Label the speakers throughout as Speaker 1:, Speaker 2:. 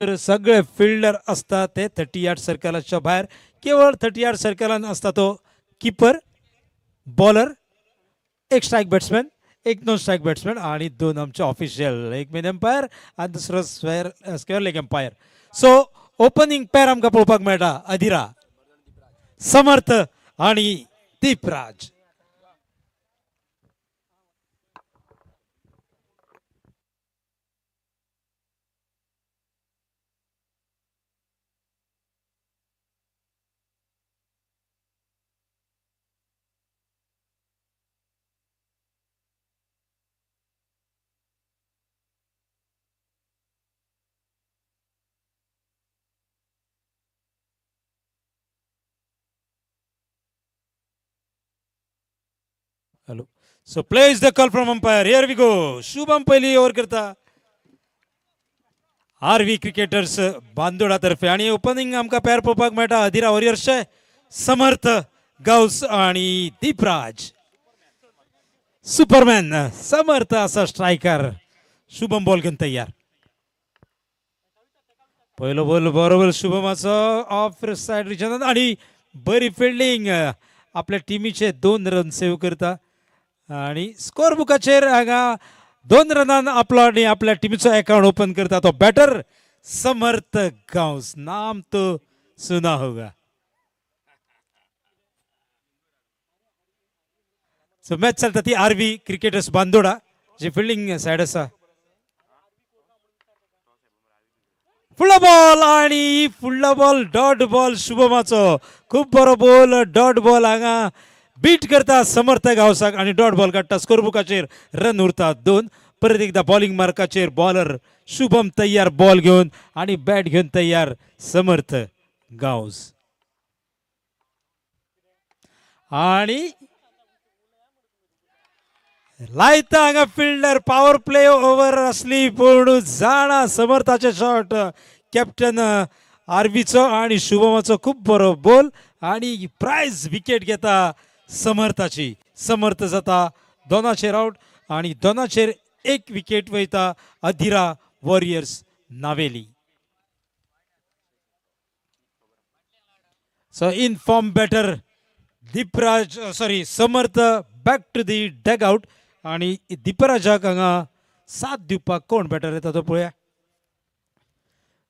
Speaker 1: तर सगळे फिल्डर असतात ते 30 यार्ड सर्कलच्या बाहेर, केवळ 30 यार्ड सर्कलान असता तो कीपर, बॉलर, एक स्ट्राईक बॅट्समॅन, एक नॉन स्ट्राईक बॅट्समॅन आणि दोन आमचे ऑफिशियल, एक मेन एम्पायर आणि दुसरो square leg umpire. So opening pair आमकां पळोवपाक मेळटा अदिरा, समर्थ आणि Deepraj. Hello. So play is the call from umpire. Here we go. Shubham पहिली ओव्हर करता आरव्ही क्रिकेटर्स बांदोडा तर्फे आणि ओपनिंग आमकां पेअर पळोवपाक मेळटा अदिरा वॉरियर्सचे समर्थ गावस आणि दीपराज. सुपरमॅन समर्थ असा स्ट्रायकर. शुभम बॉल घेऊन तयार. पहिलो बॉल बरोबर शुभमाचो ऑफ साइड रिजन आणि बरी फिल्डिंग. आपल्या टीमीचे 2 रन सेव्ह करता आणि स्कोर बुकाचेर हांगा 2 रनान आपलो आणि आपल्या टीमीचो अकाउंट ओपन करता तो बॅटर समर्थ गांवस. नाम तो सुना होगा. सो मॅच चलता ती आरव्ही क्रिकेटर्स बांदोडा जी फिल्डिंग साइड आसा. फुडलो बॉल आणि फुडलो बॉल डॉट बॉल शुभमाचो. खूप बरो बॉल डॉट बॉल हांगा बीट करता समर्थ गावसाक आणि डॉट बॉल काडटा. स्कोर बुकाचेर रन उरता 2. परत एकदा बॉलिंग मार्काचेर बॉलर शुभम तयार बॉल घेऊन आणि बॅट घेऊन तयार समर्थ गावस. आणि लायता हांगा फिल्डर पॉवर प्ले ओव्हर असली पूर्ण जाणा समर्थाचे शॉट. कॅप्टन आरवीचो आणि शुभमाचो खूप बरो बॉल आणि प्राइज विकेट घेता समर्थाची. समर्थ जाता दोनाचेर आउट आणि दोनाचेर एक विकेट वयता Adhira Warriors Navelim. So in form batter Deepraj Samarth back to the dugout आणि दीपराजाक हांगा साथ दिवपाक कोण बॅटर येता तो पळया.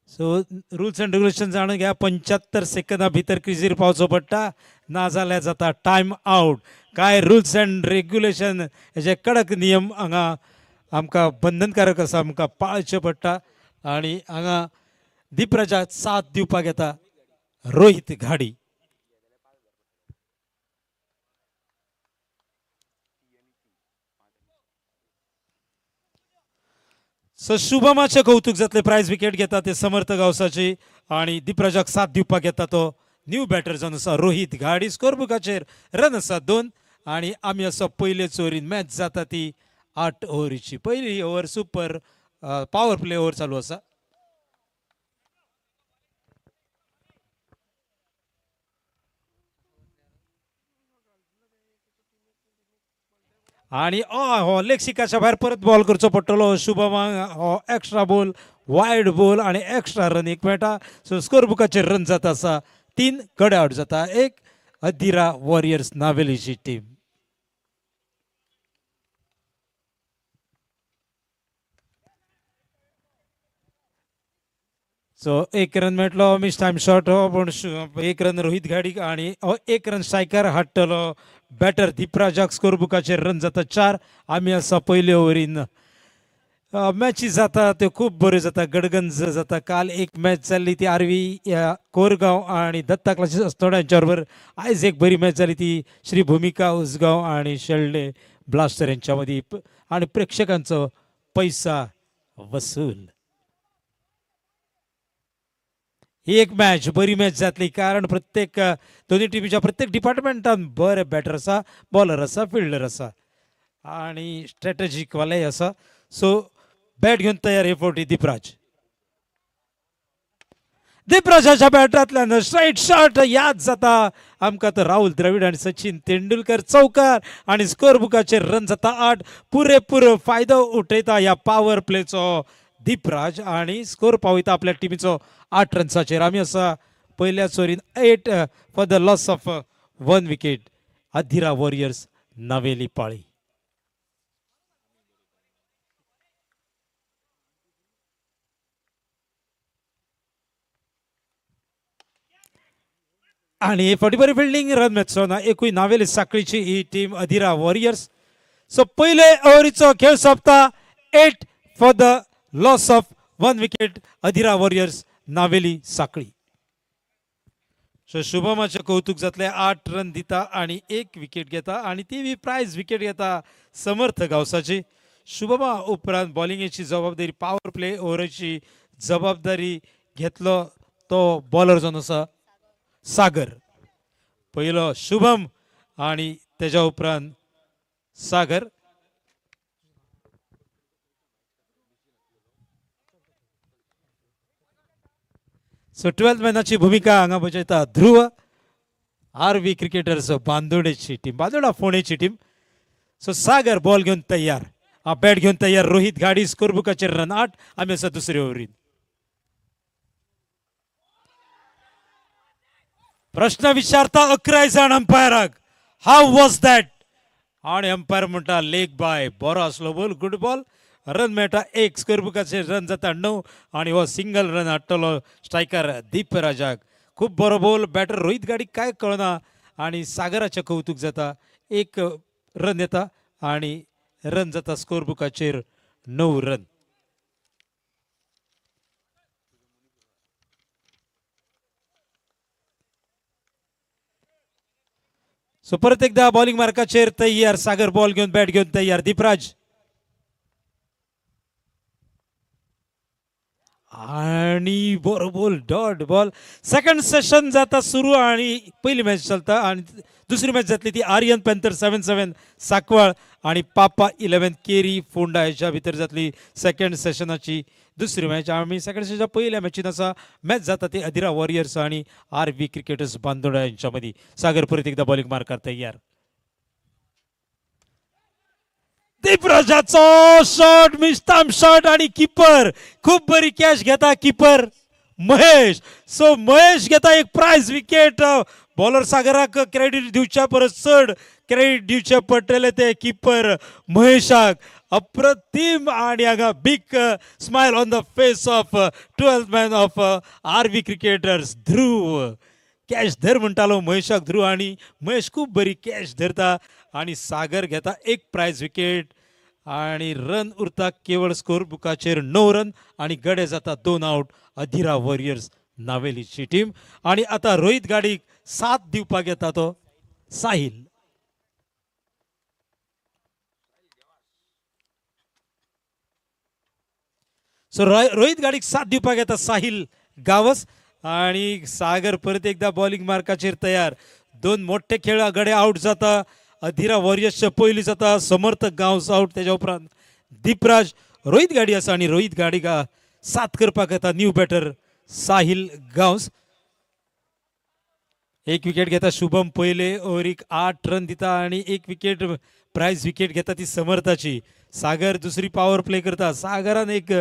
Speaker 1: सो रुल्स अँड रेग्युलेशन जाणून घ्या. 75 सेकंदा भितर क्रिजीर पावचो पडटा नाजाल्यार जाता टायम आउट. काय रुल्स अँड रेग्युलेशन हेजे कडक नियम हांगा आमकां बंधनकारक आसा, आमकां पाळचे पडटा. आणि हांगा दीपराजाक साथ दिवपाक येता रोहित घाडी. सो शुभमाचे कौतुक जातले. प्राइज विकेट घेता ते समर्थ गावसाची आणि दीपराजाक साथ दिवपाक येता तो न्यू बॅटर जावन आसा रोहित घाडी. स्कोर बुकाचेर रन आसा 2 आणि आमी आसा पयले ओव्हरीन. मॅच जाता ती 8 ओव्हरीची. पहिली over super power play over चालू आसा. आणि हो लेग सिकाच्या भायर परत बॉल करचो पडटलो शुभमाक. हो एक्स्ट्रा बॉल वायड बॉल आणि एक्स्ट्रा रन एक मेळटा. सो स्कोर बुकाचेर रन जाता आसा 3 गडे आउट जाता 1 अदिरा वॉरियर्स नावेलीची टीम. सो 1 रन मेळटलो मिस टाइम शॉट हो पण 1 रन रोहित घाडी आणि 1 रन स्ट्रायकर हाडटलो बॅटर दीपराजाक. स्कोर बुकाचेर रन जाता 4. आमी आसा पयले ओव्हरीन. मॅची जाता त्यो खूप बऱ्यो जाता, गडगंज जाता. काल एक मॅच जाल्ली ती आरवी कोरगांव आणि दत्ता क्लासीस अस्तोडा यांच्या बरोबर. आयज एक बरी मॅच जाली ती श्री भूमिका उसगांव आणि शेल्डे ब्लास्टर यांच्या मदीं आणि प्रेक्षकांचो पैसा वसूल. ही एक मॅच बरी मॅच जातली कारण प्रत्येक दोन्ही टीमीच्या प्रत्येक डिपार्टमेंटान बरे बॅटर आसा, बॉलर आसा, फिल्डर आसा आणि स्ट्रॅटेजीक वाले आसा. सो बॅट घेऊन तयार हे फावटी दीपराज. दीपराजाच्या बॅटांतल्यान स्ट्राईट शॉट याद जाता आमकां तर राहुल द्रविड आणि सचिन तेंडुलकर चौकार आणि स्कोर बुकाचेर रन जाता 8. पुरेपूर फायदो उठयता ह्या पॉवर प्लेचो दीपराज आणि स्कोर पावयता आपल्या टिमीचो 8 रन्साचेर. आमी आसा पहिल्या चोरीन 8 for the loss of 1 wicket. Adhira Warriors Naveli पाळी. आणि फाटी बरी फिल्डिंग रन मॅचो ना एकूय नावेली साखळीची ही टीम अधिरा वॉरियर्स. सो पहिले ओव्हरीचो खेळ सोंपता 8 for the loss of 1 wicket. Adhira Warriors Naveli साखळी. सो शुभमाचे कौतुक जातले. 8 रन दिता आणि 1 विकेट घेता आणि ती प्राइज विकेट घेता समर्थ गावसाची. शुभमा उपरांत बॉलिंगेची जबाबदारी पॉवर प्ले ओव्हरची जबाबदारी घेतलो तो बॉलर जो आसा सागर. पहिलो शुभम आणि त्याच्या उपरांत सागर. सो 12th मॅनाची भूमिका हांगा बजयता ध्रुव. आरवी क्रिकेटर्स बांदोडेची टीम, बांदोडा फोंडेची टीम. सो सागर बॉल घेऊन तयार, बॅट घेऊन तयार. रोहित गाडी स्कोर बुकाचेर रन 8. आम्ही आसा दुसरे ओव्हरीन. प्रश्न विचारता 11 जण अंपायराक, हाऊ वॉज दॅट. आणि अंपायर म्हणटा लेग बाय. बरो असलो बॉल, गुड बॉल. रन मेळटा 1. स्कोर बुकाचेर रन जाता 9 आणि हो सिंगल रन हाडटलो स्ट्रायकर दीपराजाक. खूप बरो बॉल. बॅटर रोहित गाडीक काय कळना आणि सागराचे कौतुक जाता. 1 रन येता आणि रन जाता स्कोर बुकाचेर 9 रन. सो परत एकदा बॉलिंग मार्काचेर तयार. सागर बॉल घेऊन बॅट घेऊन तयार. दीपराज आणि बरो ball, dot ball. Second session जाता सुरू आणि पहिली मॅच चलता आणि दुसरी मॅच जातली ती आर्यन पॅन्थर 7-7 साकवाळ आणि पापा 11 केरी फोंडा ह्याच्या भितर जातली सेकंड सेशनाची दुसरी मॅच. आम्ही सेकंड सेशनच्या पहिल्या मॅचीन असा मॅच जाता ती अधिरा वॉरियर्स आणि आरवी क्रिकेटर्स बांदोडा यांच्यामध्ये. सागर परत एकदा बॉलिंग मारकार तयार. दीपराजाचो शॉट, मिस्ताम शॉट आणि किपर खूप बरी कॅच घेता किपर महेश. सो महेश घेता 1 प्राइज विकेट. बॉलर सागराक क्रेडिट दिवच्या परस चढ क्रेडिट दिवचे पडटले ते किपर महेशाक. अप्रतिम आणि हांगा big smile on the face of 12th man of RV Cricketers Dhruv. Catch धर म्हणटालो महेशाक ध्रुव आणि महेश खूप बरी कॅच धरता आणि सागर घेता 1 प्राइज विकेट आणि रन उरता केवळ स्कोर बुकाचेर 9 रन आणि गडे जाता 2 आउट. अधिरा वॉरियर्स नावेलीची टीम. आणि आता रोहित गाडीक साथ दिवपाक येता तो साहिल. सो रोहित गाडीक साथ दिवपाक येता साहिल गावस आणि सागर परत एकदा बॉलिंग मार्काचेर तयार. 2 मोठे खेळ गडे आउट जाता. अधिरा वॉरियर्सच्या पहिली जाता समर्थ गांवस आउट. त्याच्या उपरांत दीपराज. रोहित गाडी आसा आणि रोहित गाडीक साथ करपाक येता न्यू बॅटर साहिल गांवस. 1 विकेट घेता शुभम. पहिले ओव्हरीक 8 रन दिता आणि 1 विकेट प्राइज विकेट घेता ती समर्थाची. सागर दुसरी पॉवर प्ले करता. सागरान 1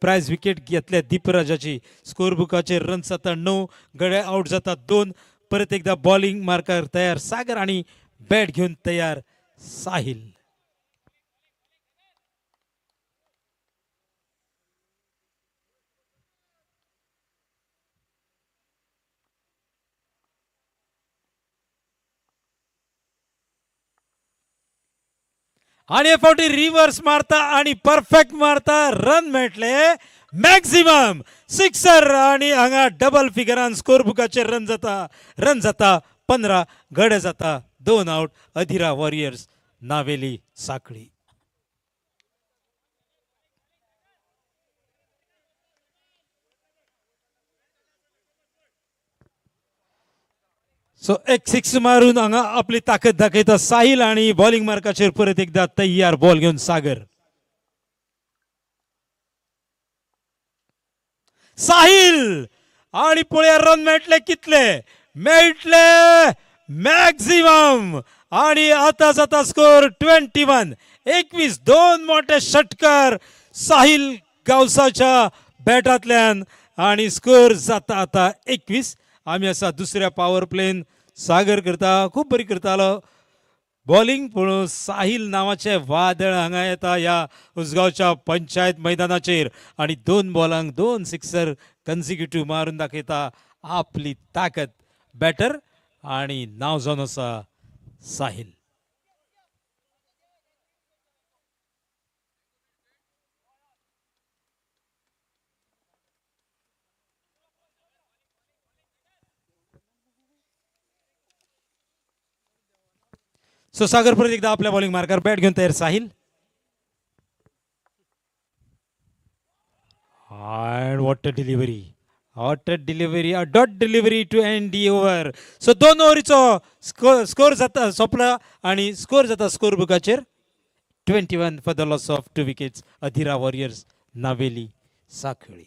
Speaker 1: प्राइज विकेट घेतल्या दीपराजाची. स्कोर बुकाचेर रन जाता 9. गडे आउट जाता 2. परत एकदा बॉलिंग मार्कर तयार सागर आणि बॅट घेऊन तयार साहिल. आणि फावटी रिव्हर्स मारता आणि परफेक्ट मारता. रन मेळटले मॅक्झिमम सिक्सर आणि हांगा डबल फिगरान स्कोर बुकाचेर रन जाता 15. गडे जाता 2 आउट. अधिरा वॉरियर्स नावेली साखळी. सो 1 6 मारून हांगा आपली ताकद दाखयता साहिल आणि बॉलिंग मार्काचेर परत एकदा तयार. बॉल घेऊन सागर. साहिल आणि पळया रन मेळटले कितले. मेळटले मॅक्झिमम आणि आता जाता स्कोर 21. 21. 2 मोठे षटकार साहिल गावसाच्या बॅटांतल्यान आणि स्कोर जाता आता 21. आम्ही असा दुसऱ्या पॉवर प्लेन सागर करता खूप बरी करतालो बॉलिंग पूण साहिल नावाचे वादळ हांगा येता या उसगांवच्या पंचायत मैदानाचेर आणि 2 बॉलांक 2 सिक्सर कन्सिक्युटिव्ह मारून दाखयता आपली ताकद बॅटर आणि नाव जावन आसा साहिल. सो सागर परत एकदा आपल्या बॉलिंग मार्कर बॅट घेऊन तयार साहिल. And what a delivery. What a delivery. A dot delivery to end the over. So 2 ओव्हरीचो स्कोर जाता सोंपला आणि स्कोर जाता स्कोर बुकाचेर 21 for the loss of 2 wickets. Adhira warriors Naveli Sakhali.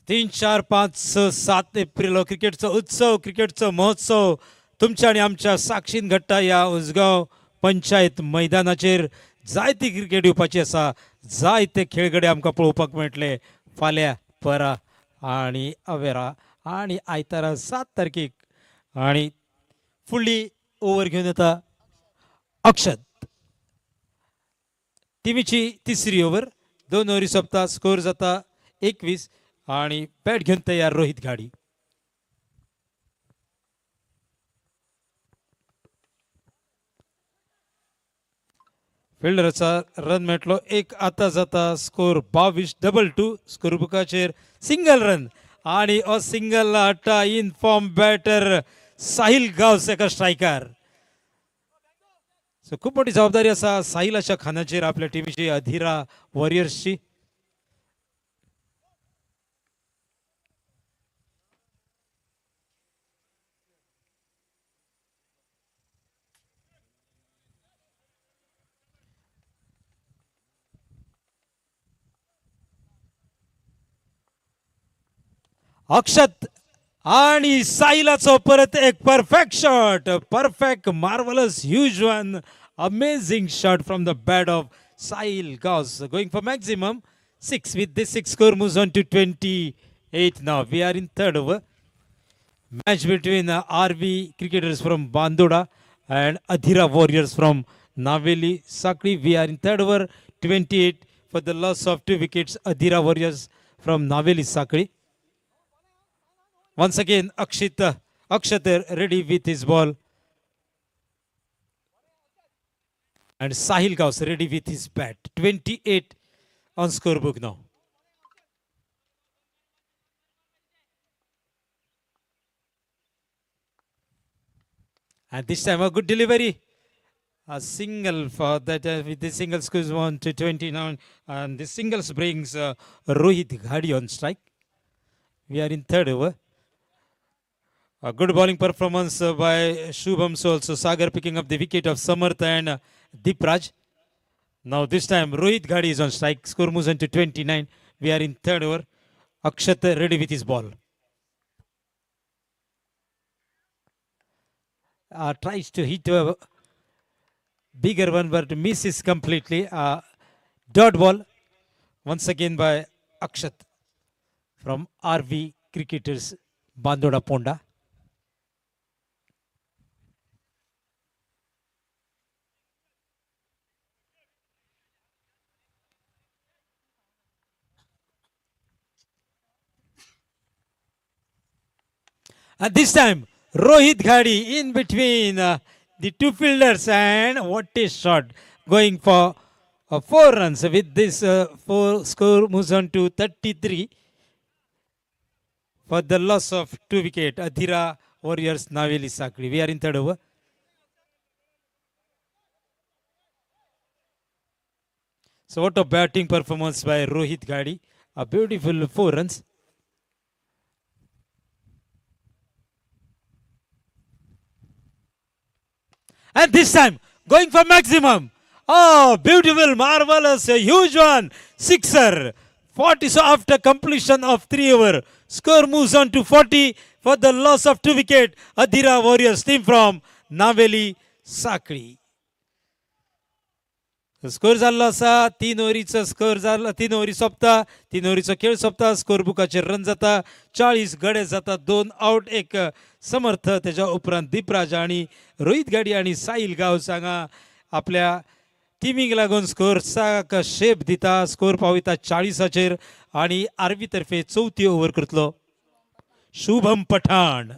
Speaker 1: तीन चार पाच स 7 एप्रिल क्रिकेटचा उत्सव क्रिकेटचा महोत्सव तुमच्या आणि आमच्या साक्षीन घडटा या उसगांव पंचायत मैदानाचेर. जायती क्रिकेट येवपाची आसा जायते खेळगडे आमकां पळोवपाक मेळटले फाल्यां परा आणि अवेरा आणि आयतारा 7 तारखेक. आणि फुडली ओव्हर घेवन येता अक्षत. टिमीची तिसरी ओव्हर 2 ओव्हरी सोंपता स्कोर जाता 21 आणि बॅट घेऊन तयार रोहित घाडी. फिल्डरचा रन मेळटलो एक. आता जाता स्कोर 22 2 स्कोर बुकाचेर सिंगल रन आणि हो सिंगल हाडटा इन फॉर्म बॅटर साहिल गावस एका स्ट्रायकार. सो खूप मोठी जबाबदारी आसा साहिलाच्या खांद्याचेर आपल्या टिमीची अधीरा वॉरियर्सची. अक्षत आणि साहिलाचो परत एक perfect shot. Perfect marvellous huge one amazing shot from the bat of Sahil Gawas going for maximum 6. With this 6 score moves on to 28 now. We are in third over. match between RV cricketers from Bandoda and Adhira warriors from Naveli Sakri. We are in third over 28 for the loss of 2 wickets. Adhira warriors from Naveli Sakri. Once again Akshat ready with his ball and Sahil Gaus ready with his bat. 28 on scorebook now. And this time a good delivery. A single for that with the single scores 1 to 29. And the singles brings Rohit Ghadi on strike. We are in third over. A good bowling performance by Shubham Sol. So Sagar picking up the wicket of Samarth and Dipraj. Now this time Rohit Ghadi is on strike. Score moves on to 29. We are in third over. Akshat ready with his ball. Tries to hit a bigger one but misses completely. Dot ball once again by Akshat from RV Cricketers Bandoda Ponda. And this time Rohit Ghadi in between the two fielders and what a shot going for 4 runs. With this 4 score moves on to 33 for the loss of 2 wicket. Adhira Warriors Naveli Sakri. We are in third over. So what a batting performance by Rohit Ghadi. A beautiful 4 runs. And this time going for maximum. Oh, beautiful, marvelous, a huge one. Sixer. 40. So after completion of 3 over, score moves on to 40 for the loss of 2 wicket. Adhira Warriors team from Naveli Sakri. Score जाल्लो आसा 3 ओव्हरीचो score जाल्लो 3 ovary सोंपता 3 ओव्हरीचो खेळ सोंपता score बुकाचेर run जाता 40 गडे जाता 2 आउट 1 समर्थ तेच्या उपरांत दीपराज आणि रोहित गाडी आणि साहिल गांवस हांगा आपल्या टिमीक लागून स्कोर साक शेप दिता स्कोर पावयता 40चेर आणि आरवी तर्फे चवथी ओव्हर करतलो शुभम पठाण.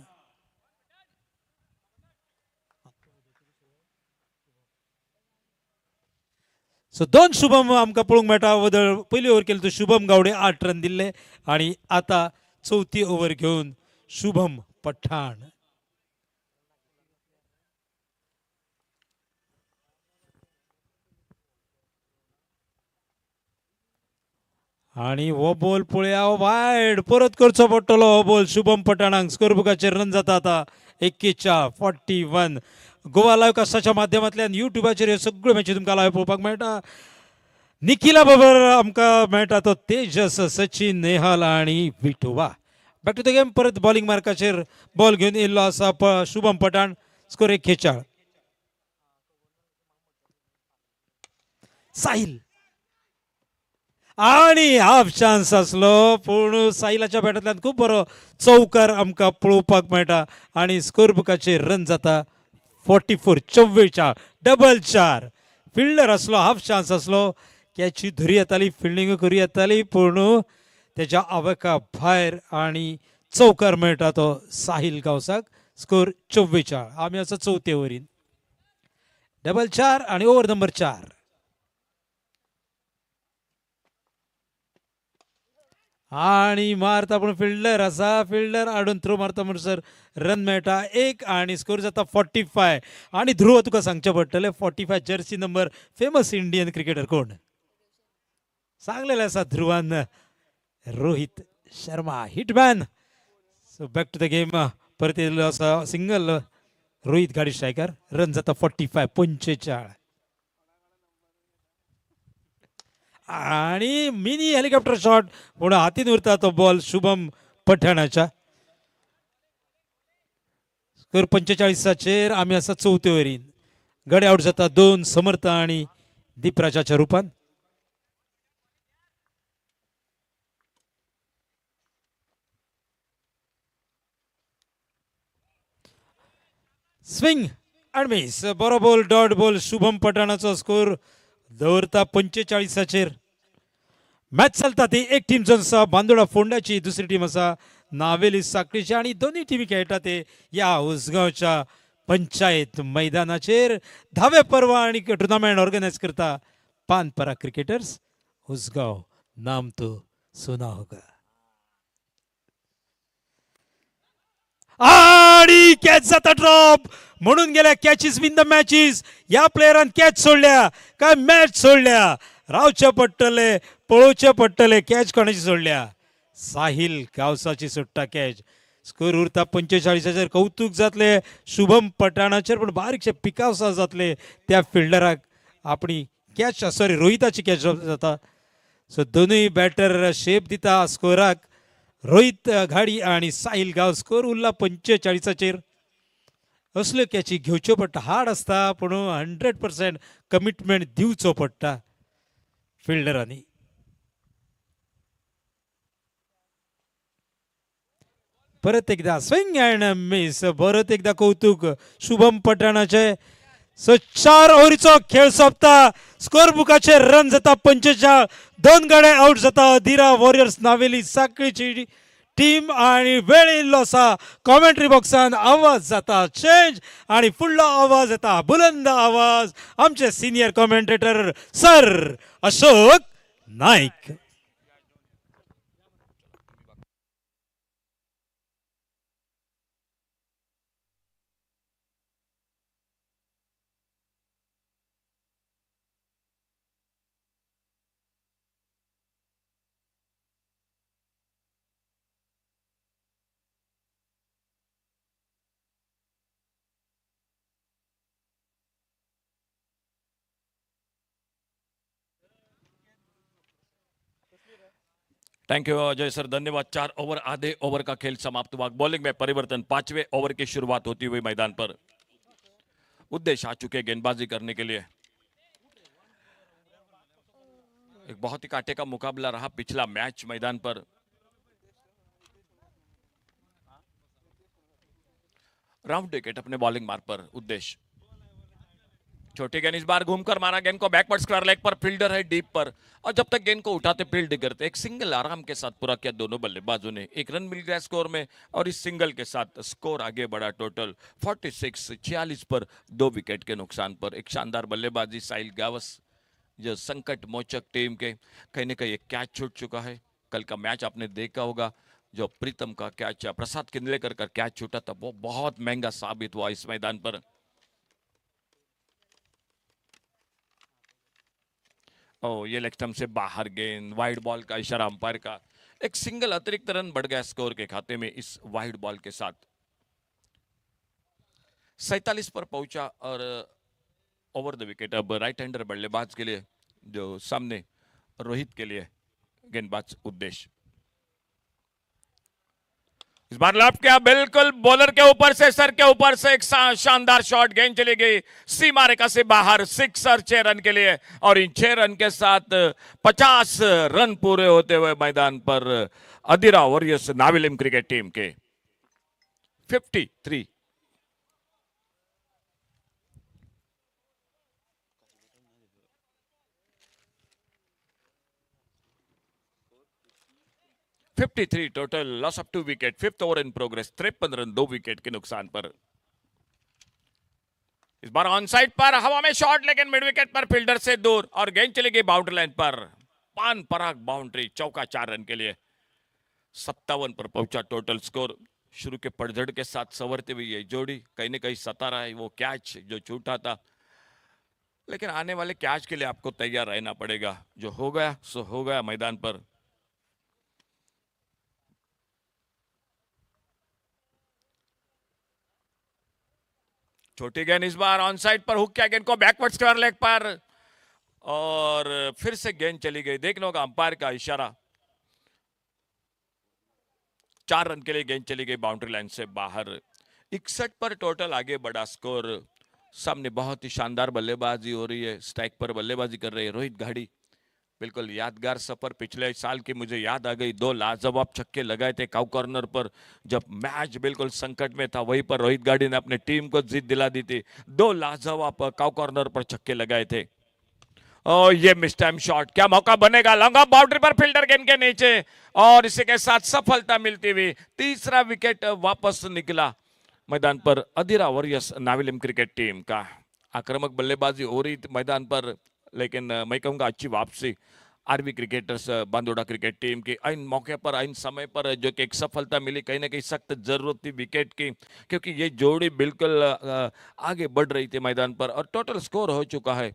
Speaker 1: सो 2 शुभम आमकां पळोवंक मेळटा वदळ पयली ओव्हर केली तो शुभम गावडे 8 रन दिल्ले आणि आता चवथी ओव्हर घेऊन शुभम पठाण. आणि हो बॉल पळया वायड परत करचो पडटलो हो बॉल शुभम पठाणाक स्कोर बुकाचेर रन जाता आता 41 गोवा लाईव्ह कास्टाच्या माध्यमांतल्यान युट्यूबाचेर ह्यो सगळ्यो मॅची तुमकां लायव्ह पळोवपाक मेळटा. निखिला बरोबर आमकां मेळटा तो तेजस सचिन नेहाल आणि Vithoba. Back to the game परत बॉलिंग मार्काचेर बॉल घेऊन येयल्लो आसा शुभम पठाण स्कोर 41. साहिल आणि हाफ चान्स असलो पूण साहिलाच्या बॅटांतल्यान खूब बरो चौकार आमकां पळोवपाक मेळटा आणि स्कोर बुकाचेर रन जाता 44 डबल 4. फिल्डर असलो हाफ चान्स असलो कॅची धरी येताली फिल्डिंग करूं येताली पूण तेच्या आवका भायर आणि चौकार मेळटा तो साहिल गावसाक स्कोर 44. आमी आसा चवथे ओव्हरीन डबल 4 आणि ओव्हर नंबर 4. आणि मारता पण फिल्डर असा फिल्डर आडून थ्रो मारता म्हणसर रन मेळटा 1 आणि स्कोर जाता 45. आणि ध्रुव तुका सांगचे पडटले 45 jersey number famous Indian cricketer कोण सांगलेले आसा ध्रुवान Rohit Sharma hitman. So back to the game परत येयल्लो आसा सिंगल रोहित गाडी स्ट्रायकर रन जाता 45. आणि मिनी हेलिकॉप्टर शॉट पूण हातीन उरता तो बॉल शुभम पठाणाच्या स्कोर 45चेर आमी आसा चवथे ओव्हरीन गडे आउट जाता 2 समर्थ आणि दीपराजाच्या रुपान. स्विंग आणि मिस बरो बॉल डॉट बॉल शुभम पठाणाचो स्कोर दवरता 45चेर. मॅच चलता ती एक टीम जो आसा बांदोडा फोंडाची दुसरी टीम आसा नावेली साखळीची आणि दोन्ही टीमी खेळटा ते या उसगांवच्या पंचायत मैदानाचेर 10वे पर्व आणि टुर्नामेंट ऑर्गनायज करता पानपरा क्रिकेटर्स उसगांव नाम तो सुना होगा. आणि कॅच जाता ड्रॉप म्हणून गेल्या कॅचीस विन द मॅचीस. या प्लेयरान कॅच सोडल्या काय मॅच सोडल्या रावचे पडटले पळोवचे पडटले कॅच कोणाची सोडल्या साहिल गावसाची सुट्टा कॅच. स्कोर उरता 45चेर कौतुक जातले शुभम पठाणाचेर पण बारीकशे पिकावसा जातले त्या फिल्डराक आपणी कॅच सॉरी रोहिताची कॅच जाता. सो दोनूय बॅटर शेप दिता स्कोराक रोहित घाडी आणि साहिल गाव स्कोर उरला 45चेर. असल्यो कॅची घेवच्यो पडटा हार्ड आसता पूण 100% कमिटमेंट दिवचो पडटा फिल्डरांनी. परत एकदा स्विंग अँड मिस परत एकदा कौतुक शुभम पठाणाचे. सो 4 ओव्हरीचो खेळ सोंपता स्कोर बुकाचेर रन जाता 45. 2 गडे आउट जाता धीरा वॉरियर्स नावेली साखळीची टीम आणि वेळ येयल्लो आसा कॉमेंट्री बॉक्सान आवाज जाता चेंज आणि फुडलो आवाज येता बुलंद आवाज आमचे senior commentator sir Ashok Naik.
Speaker 2: Thank you Ajay sir, धन्यवाद। 4 ओवर आधे ओवर का खेल समाप्त हुआ। बॉलिंग में परिवर्तन, 5वें ओवर की शुरुआत होती हुई मैदान पर उद्देश्य आ चुके गेंदबाजी करने के लिए। एक बहुत ही कांटे का मुकाबला रहा पिछला मैच मैदान पर। राउंड विकेट अपने बॉलिंग मार्क पर उद्देश्य। छोटी गेंद इस बार घूमकर मारा, गेंद को बैकवर्ड स्क्वायर लेग पर, फील्डर है डीप पर, और जब तक गेंद को उठाते फील्ड करते। एक सिंगल आराम के साथ पूरा किया दोनों बल्लेबाजों ने, एक रन मिल गया स्कोर में, और इस सिंगल के साथ स्कोर आगे बढ़ा टोटल 46 पर 2 विकेट के नुकसान पर। एक शानदार बल्लेबाजी साहिल गावस, जो संकट मोचक टीम के, कहीं ना कहीं एक कैच छूट चुका है। कल का मैच आपने देखा होगा, जो प्रीतम का कैच, प्रसाद किंदलेकर का कैच छूटा था, वो बहुत महंगा साबित हुआ इस मैदान पर। ओ, ये लेग स्टंप से बाहर गेंद, वाइड बॉल का इशारा अंपायर का। एक सिंगल अतिरिक्त रन बढ़ गया स्कोर के खाते में इस वाइड बॉल के साथ। 47 पर पहुंचा, और ओवर द विकेट अब राइट हैंडर बल्लेबाज के लिए, जो सामने रोहित के लिए गेंदबाज उद्देश्य। इस बार लॉफ्ट किया बिल्कुल बॉलर के ऊपर से, सर के ऊपर से एक शानदार शॉट, गेंद चली गई सीमा रेखा से बाहर, 6 6 रन के लिए। और इन 6 रन के साथ 50 रन पूरे होते हुए मैदान पर Adira warriors Navelim cricket team के 53। Total, loss of 2 wicket, 5th over in progress, 53 run 2 wicket के नुकसान पर। इस बार ऑन साइड पर हवा में शॉट, लेकिन मिड विकेट पर फील्डर से दूर, और गेंद चली गई बाउंड्री लाइन पर, पान पराग बाउंड्री, चौका 4 रन के लिए। 57 पर पहुंचा टोटल स्कोर। शुरू के पड़झड़ के साथ संवरते हुए ये जोड़ी कहीं ना कहीं सता रहा है, वो कैच जो छूटा था, लेकिन आने वाले कैच के लिए आपको तैयार रहना पड़ेगा। जो हो गया सो हो गया मैदान पर। छोटी गेंद इस बार ऑन साइड पर हुक किया, गेंद को बैकवर्ड स्क्वायर लेग पर, और फिर से गेंद चली गई। देखने होगा अंपायर का इशारा। 4 रन के लिए गेंद चली गई बाउंड्री लाइन से बाहर। 61 पर टोटल आगे बढ़ा स्कोर। सामने बहुत ही शानदार बल्लेबाजी हो रही है, स्ट्राइक पर बल्लेबाजी कर रहे हैं रोहित घाड़ी। बिल्कुल यादगार सफर पिछले साल की मुझे याद आ गई। 2 लाजवाब छक्के लगाए थे काउ कॉर्नर पर, जब मैच बिल्कुल संकट में था, वहीं पर रोहित गाड़ी ने अपने टीम को जीत दिला दी थी। 2 लाजवाब काउ कॉर्नर पर छक्के लगाए थे। और ये मिस टाइम शॉट, क्या मौका बनेगा, लॉन्ग ऑफ बाउंड्री पर, फील्डर गेंद के नीचे, और इसी के साथ सफलता मिलती हुई तीसरा विकेट वापस निकला मैदान पर। Adira warriors Navelim cricket team का आक्रामक बल्लेबाजी हो रही थी मैदान पर, लेकिन मैं कहूंगा अच्छी वापसी RB cricketers Bandora cricket team की। इन मौके पर, इन समय पर, जो कि एक सफलता मिली, कहीं ना कहीं सख्त जरूरत थी विकेट की, क्योंकि ये जोड़ी बिल्कुल आगे बढ़ रही थी मैदान पर। और टोटल स्कोर हो चुका है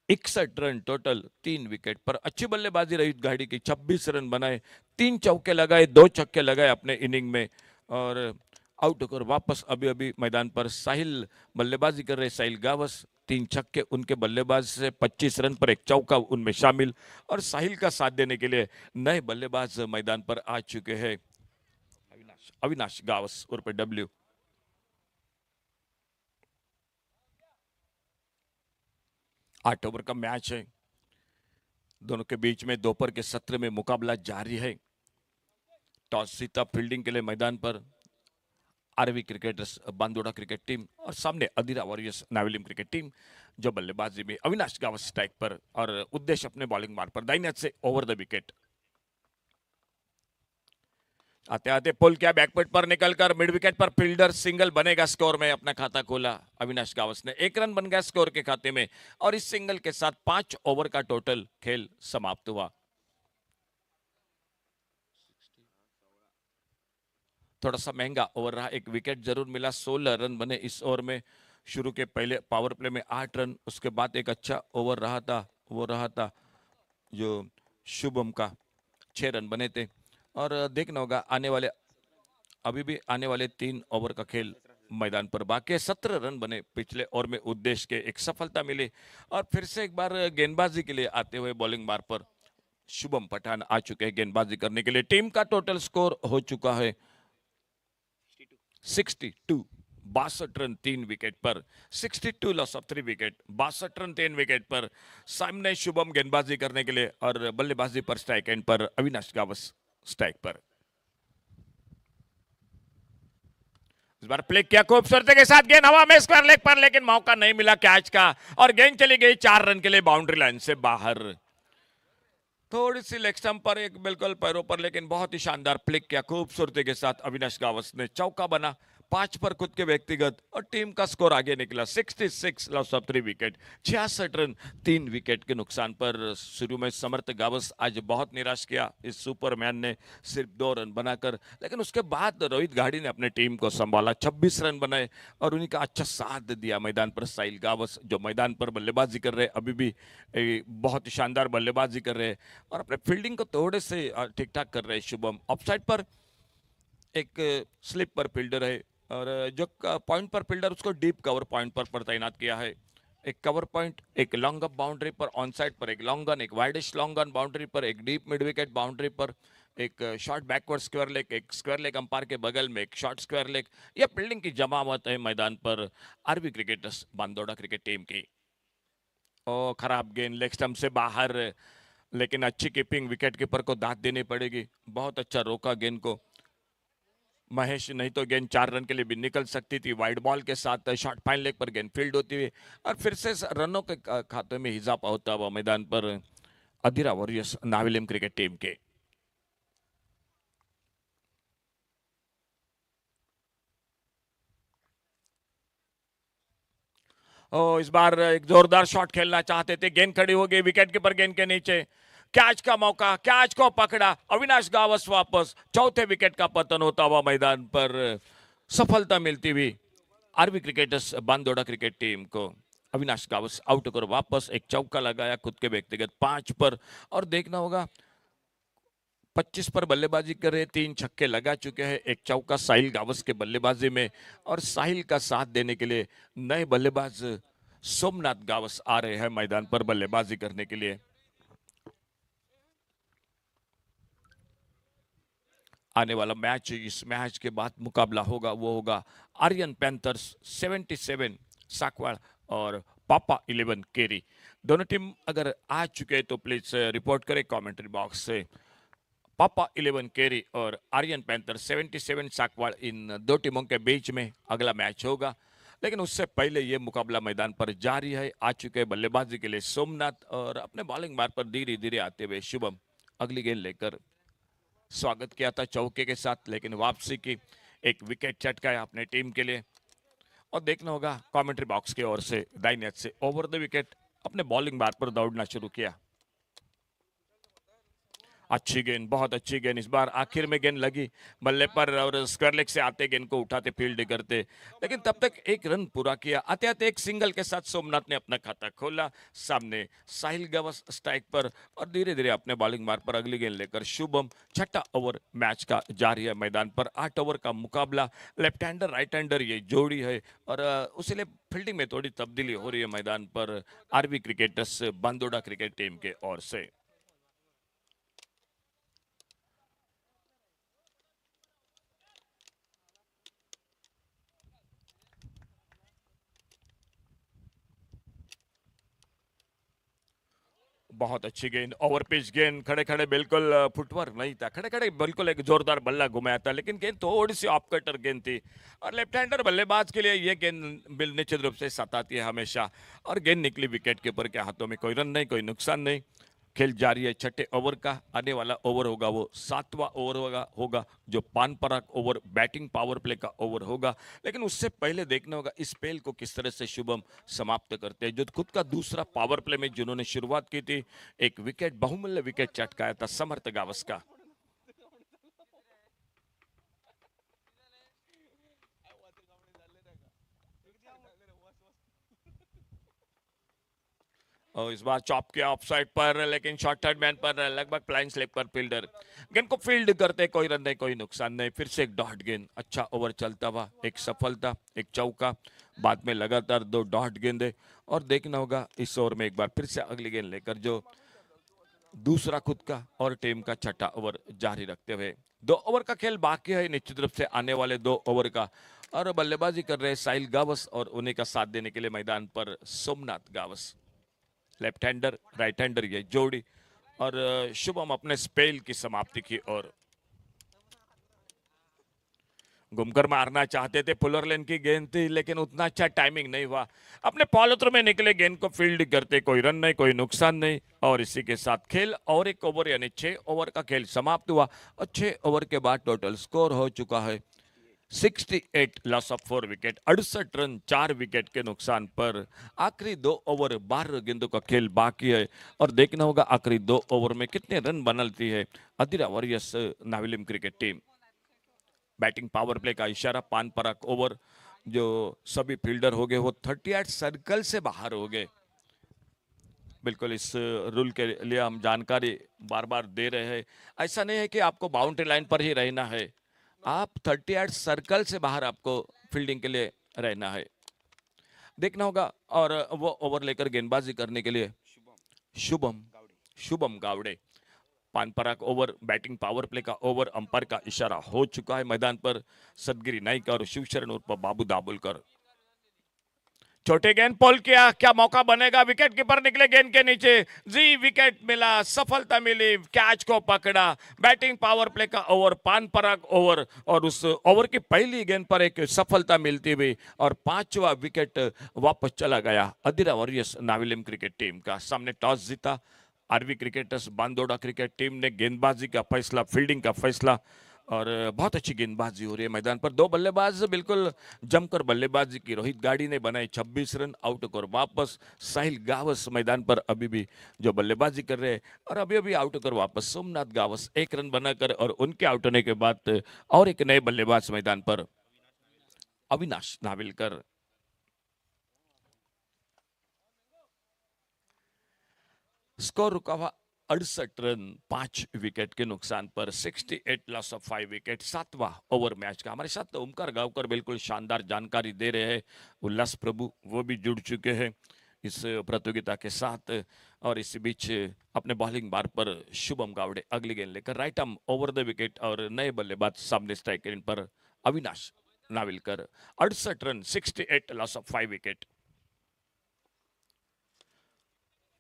Speaker 2: 61 रन टोटल, 3 विकेट पर। अच्छी बल्लेबाजी रही गाड़ी की, 26 रन बनाए, 3 चौके लगाए, 2 छक्के लगाए अपने इनिंग में, और आउट होकर वापस अभी अभी मैदान पर साहिल बल्लेबाजी कर रहे। साहिल गावस, 3 छक्के उनके बल्लेबाज से, 25 रन पर 1 चौका उनमें शामिल। और साहिल का साथ देने के लिए नए बल्लेबाज मैदान पर आ चुके हैं, अविनाश गावस उर्फ डब्ल्यू। 8 ओवर का मैच है, दोनों के बीच में दोपहर के सत्र में मुकाबला जारी है। टॉस जीता फील्डिंग के लिए मैदान पर RV cricketers Bandora cricket team, और सामने Adira warriors Navelim cricket team, जो बल्लेबाजी में अविनाश गावस स्ट्राइक पर, और उद्देश्य अपने बॉलिंग मार्ग पर, दाहिने हाथ से ओवर द विकेट। आते आते पुल किया बैकफुट पर निकलकर, मिड विकेट पर फील्डर सिंगल बनेगा, स्कोर में अपना खाता खोला अविनाश गावस ने। 1 रन बन गया स्कोर के खाते में, और इस सिंगल के साथ 5 ओवर का टोटल खेल समाप्त हुआ। थोड़ा सा महंगा ओवर रहा, 1 विकेट जरूर मिला, 16 रन बने इस ओवर में। शुरू के पहले पावर प्ले में 8 रन, उसके बाद एक अच्छा ओवर रहा था, वो रहा था जो शुभम का, 6 रन बने थे। और देखना होगा आने वाले, अभी भी आने वाले 3 ओवर का खेल मैदान पर बाकी है। 17 रन बने पिछले ओवर में, उद्देश्य के एक सफलता मिली। और फिर से एक बार गेंदबाजी के लिए आते हुए बॉलिंग मार्ग पर शुभम पठान आ चुके हैं गेंदबाजी करने के लिए। टीम का टोटल स्कोर हो चुका है 62 62 रन 3 विकेट पर, 62 loss of 3 wicket, 62 run 3 wicket पर। सामने शुभम गेंदबाजी करने के लिए और बल्लेबाजी पर स्ट्राइक एंड पर अविनाश गावस स्ट्राइक पर। इस बार प्ले किया खूबसूरती के साथ, गेंद हवा में स्क्वायर लेग पर, लेकिन मौका नहीं मिला कैच का और गेंद चली गई 4 रन के लिए बाउंड्री लाइन से बाहर। थोड़ी सी लेग स्टंप पर, एक बिल्कुल पैरों पर, लेकिन बहुत ही शानदार प्ले किया खूबसूरती के साथ अविनाश गावस ने। चौका बना 5 पर खुद के व्यक्तिगत और टीम का स्कोर आगे निकला 66 loss of 3 wicket, 66 run 3 wicket के नुकसान पर। शुरू में समर्थ गावस आज बहुत निराश किया इस सुपरमैन ने सिर्फ 2 रन बनाकर, लेकिन उसके बाद रोहित घाड़ी ने अपने टीम को संभाला, 26 रन बनाए और उन्हीं का अच्छा साथ दिया मैदान पर साहिल गावस, जो मैदान पर बल्लेबाजी कर रहे अभी भी बहुत ही शानदार बल्लेबाजी कर रहे हैं और अपने फील्डिंग को थोड़े से ठीक ठाक कर रहे हैं। शुभम ऑफसाइड पर एक स्लिप पर फील्डर है और जो पॉइंट पर फील्डर उसको डीप कवर पॉइंट पर तैनात किया है। एक कवर पॉइंट, एक लॉन्ग अप बाउंड्री पर ऑन साइड पर, एक लॉन्ग ऑन, एक वाइडिश लॉन्ग ऑन बाउंड्री पर, एक डीप मिड विकेट बाउंड्री पर, एक शॉर्ट बैकवर्ड स्क्वायर लेग, एक स्क्वायर लेग अंपायर के बगल में, एक शॉर्ट स्क्वायर लेग। यह फील्डिंग की जमावट है मैदान पर RB cricketers Bandora cricket team की। ओ खराब गेंद लेग स्टंप से बाहर, लेकिन अच्छी कीपिंग, विकेट कीपर को दाद देनी पड़ेगी। बहुत अच्छा रोका गेंद को महेश, नहीं तो गेंद 4 रन के लिए भी निकल सकती थी। वाइड बॉल के साथ शॉर्ट फाइन लेग पर गेंद फील्ड होती हुई और फिर से रनों के खाते में इजाफा होता हुआ मैदान पर अधीरा वॉरियर्स नाविलिम क्रिकेट टीम के। इस बार एक जोरदार शॉट खेलना चाहते थे, गेंद खड़ी हो गई विकेट कीपर गेंद के नीचे, कैच का मौका, कैच को पकड़ा अविनाश गावस, वापस चौथे विकेट का पतन होता हुआ मैदान पर सफलता मिलती हुई RB cricketers Bandora cricket team को। अविनाश गावस आउट कर वापस एक चौका लगाया खुद के व्यक्तिगत 5 पर और देखना होगा 25 पर बल्लेबाजी कर रहे, 3 छक्के लगा चुके हैं, एक चौका साहिल गावस के बल्लेबाजी में और साहिल का साथ देने के लिए नए बल्लेबाज सोमनाथ गावस आ रहे हैं मैदान पर बल्लेबाजी करने के लिए। आने वाला मैच, इस मैच के बाद मुकाबला होगा वो होगा आर्यन पैंथर्स 77 साकवाड़ और पापा 11 केरी। दोनों टीम अगर आ चुके हैं तो प्लीज रिपोर्ट करें कमेंट्री बॉक्स से। पापा 11 केरी और आर्यन पैंथर 77 साकवाड़, इन दो टीमों के बीच में अगला मैच होगा, लेकिन उससे पहले ये मुकाबला मैदान पर जारी है। आ चुके बल्लेबाजी के लिए सोमनाथ और अपने बॉलिंग मार पर धीरे धीरे आते हुए शुभम अगली गेंद लेकर स्वागत किया था चौके के साथ, लेकिन वापसी की एक विकेट चटकाया अपने टीम के लिए। और देखना होगा कमेंट्री बॉक्स की ओर से दाहिने हाथ से ओवर द विकेट अपने बॉलिंग बार पर दौड़ना शुरू किया। अच्छी गेंद, बहुत अच्छी गेंद, इस बार आखिर में गेंद लगी बल्ले पर और स्क्वायर लेग से आते गेंद को उठाते फील्ड करते, लेकिन तब तक एक रन पूरा किया। आते आते एक सिंगल के साथ सोमनाथ ने अपना खाता खोला। सामने साहिल गावस स्ट्राइक पर और धीरे धीरे अपने बॉलिंग मार पर अगली गेंद लेकर शुभम। छठा ओवर मैच का जारी है मैदान पर, 8 ओवर का मुकाबला। लेफ्ट हैंडर राइट हैंडर ये जोड़ी है और उसीलिए फील्डिंग में थोड़ी तब्दीली हो रही है मैदान पर RB cricketers Bandora cricket team के ओर से। बहुत अच्छी गेंद, ओवर पिच गेंद, खड़े खड़े बिल्कुल फुटवर्क नहीं था, खड़े खड़े बिल्कुल एक जोरदार बल्ला घुमाया था, लेकिन गेंद थोड़ी सी ऑफ कटर गेंद थी और लेफ्ट हैंडर बल्लेबाज के लिए ये गेंद निश्चित रूप से सताती है हमेशा और गेंद निकली विकेट कीपर के हाथों में। कोई रन नहीं, कोई नुकसान नहीं। खेल जारी है छठे ओवर का। आने वाला ओवर होगा वो 7वां ओवर होगा जो पान पराग ओवर बैटिंग पावर प्ले का ओवर होगा, लेकिन उससे पहले देखना होगा इस स्पेल को किस तरह से शुभम समाप्त करते हैं। जो खुद का दूसरा पावर प्ले में जिन्होंने शुरुआत की थी, एक विकेट, बहुमूल्य विकेट चटकाया था समर्थ गावस का। और इस बार चॉप किया ऑफसाइड पर, लेकिन शॉर्ट थर्ड मैन पर लगभग फ्लाइंग स्लिप पर फील्डर गेंद को फील्ड करते, कोई रन नहीं, कोई नुकसान नहीं। फिर से एक डॉट गेंद, अच्छा ओवर चलता हुआ, एक सफलता, एक चौका, बाद में लगातार 2 डॉट गेंदे। और देखना होगा इस ओवर में एक बार फिर से अगली गेंद लेकर जो दूसरा खुद का और टीम का छठा ओवर जारी रखते हुए 2 ओवर का खेल बाकी है निश्चित रूप से आने वाले 2 ओवर का। और बल्लेबाजी कर रहे हैं साहिल गावस और उन्हीं का साथ देने के लिए मैदान पर Somnath Gawas. Left hander right hander ये जोड़ी। और शुभम अपने स्पेल की समाप्ति की ओर घूमकर मारना चाहते थे, पुलर लेन की गेंद थी लेकिन उतना अच्छा टाइमिंग नहीं हुआ। अपने पॉलोत्र में निकले गेंद को फील्ड करते, कोई रन नहीं कोई नुकसान नहीं। और इसी के साथ खेल और 1 ओवर यानी 6 ओवर का खेल समाप्त हुआ। और 6 ओवर के बाद टोटल स्कोर हो चुका है 68 loss of 4 wicket, 68 run 4 wicket के नुकसान पर। आखिरी 2 ओवर 12 गेंदों का खेल बाकी है और देखना होगा आखिरी 2 ओवर में कितने रन बनती है Adira warriors Navelim cricket team. Batting power play का इशारा, पान पराग ओवर। जो सभी फील्डर हो गए वो 38 सर्कल से बाहर हो गए। बिल्कुल इस रूल के लिए हम जानकारी बार बार दे रहे हैं। ऐसा नहीं है कि आपको बाउंड्री लाइन पर ही रहना है, आप 38 सर्कल से बाहर आपको फील्डिंग के लिए रहना है, देखना होगा। और वो ओवर लेकर गेंदबाजी करने के लिए शुभम गावड़े। पान पराग ओवर, बैटिंग पावर प्ले का ओवर, अंपायर का इशारा हो चुका है मैदान पर। सदगिरी नाइक और शिवशरण उर्फ बाबू दाबुलकर। छोटे गेंद पोल किया, क्या मौका बनेगा? विकेट कीपर निकले गेंद के नीचे, जी विकेट मिला, सफलता मिली, कैच को पकड़ा। बैटिंग पावर प्ले का ओवर, पान पराग ओवर, और उस ओवर की पहली गेंद पर एक सफलता मिलती हुई और 5वां विकेट वापस चला गया Adira warriors Navelim cricket team का। सामने टॉस जीता RV cricketers Bandora cricket team ने। गेंदबाजी का फैसला, फील्डिंग का फैसला, और बहुत अच्छी गेंदबाजी हो रही है मैदान पर। 2 बल्लेबाज बिल्कुल जमकर बल्लेबाजी की। रोहित गाड़ी ने बनाए 26 रन, आउट होकर वापस। साहिल गावस मैदान पर अभी भी जो बल्लेबाजी कर रहे हैं और अभी अभी आउट होकर वापस। सोमनाथ गावस 1 रन बनाकर, और उनके आउट होने के बाद और एक नए बल्लेबाज मैदान पर, अविनाश नाविलकर। स्कोर रुका हुआ 68 रन 5 विकेट के नुकसान पर। 68 लॉस ऑफ 5 विकेट। 7वां ओवर मैच का। हमारे साथ ओमकार गांवकर बिल्कुल शानदार जानकारी दे रहे हैं। उल्लास प्रभु वो भी जुड़ चुके हैं इस प्रतियोगिता के साथ। और इसी बीच अपने बॉलिंग बार पर शुभम गावड़े अगली गेंद लेकर right arm over the wicket, और नए बल्लेबाज सामने स्ट्राइक एंड पर Avinash Navilkar. 68 run 68 loss of 5 wicket.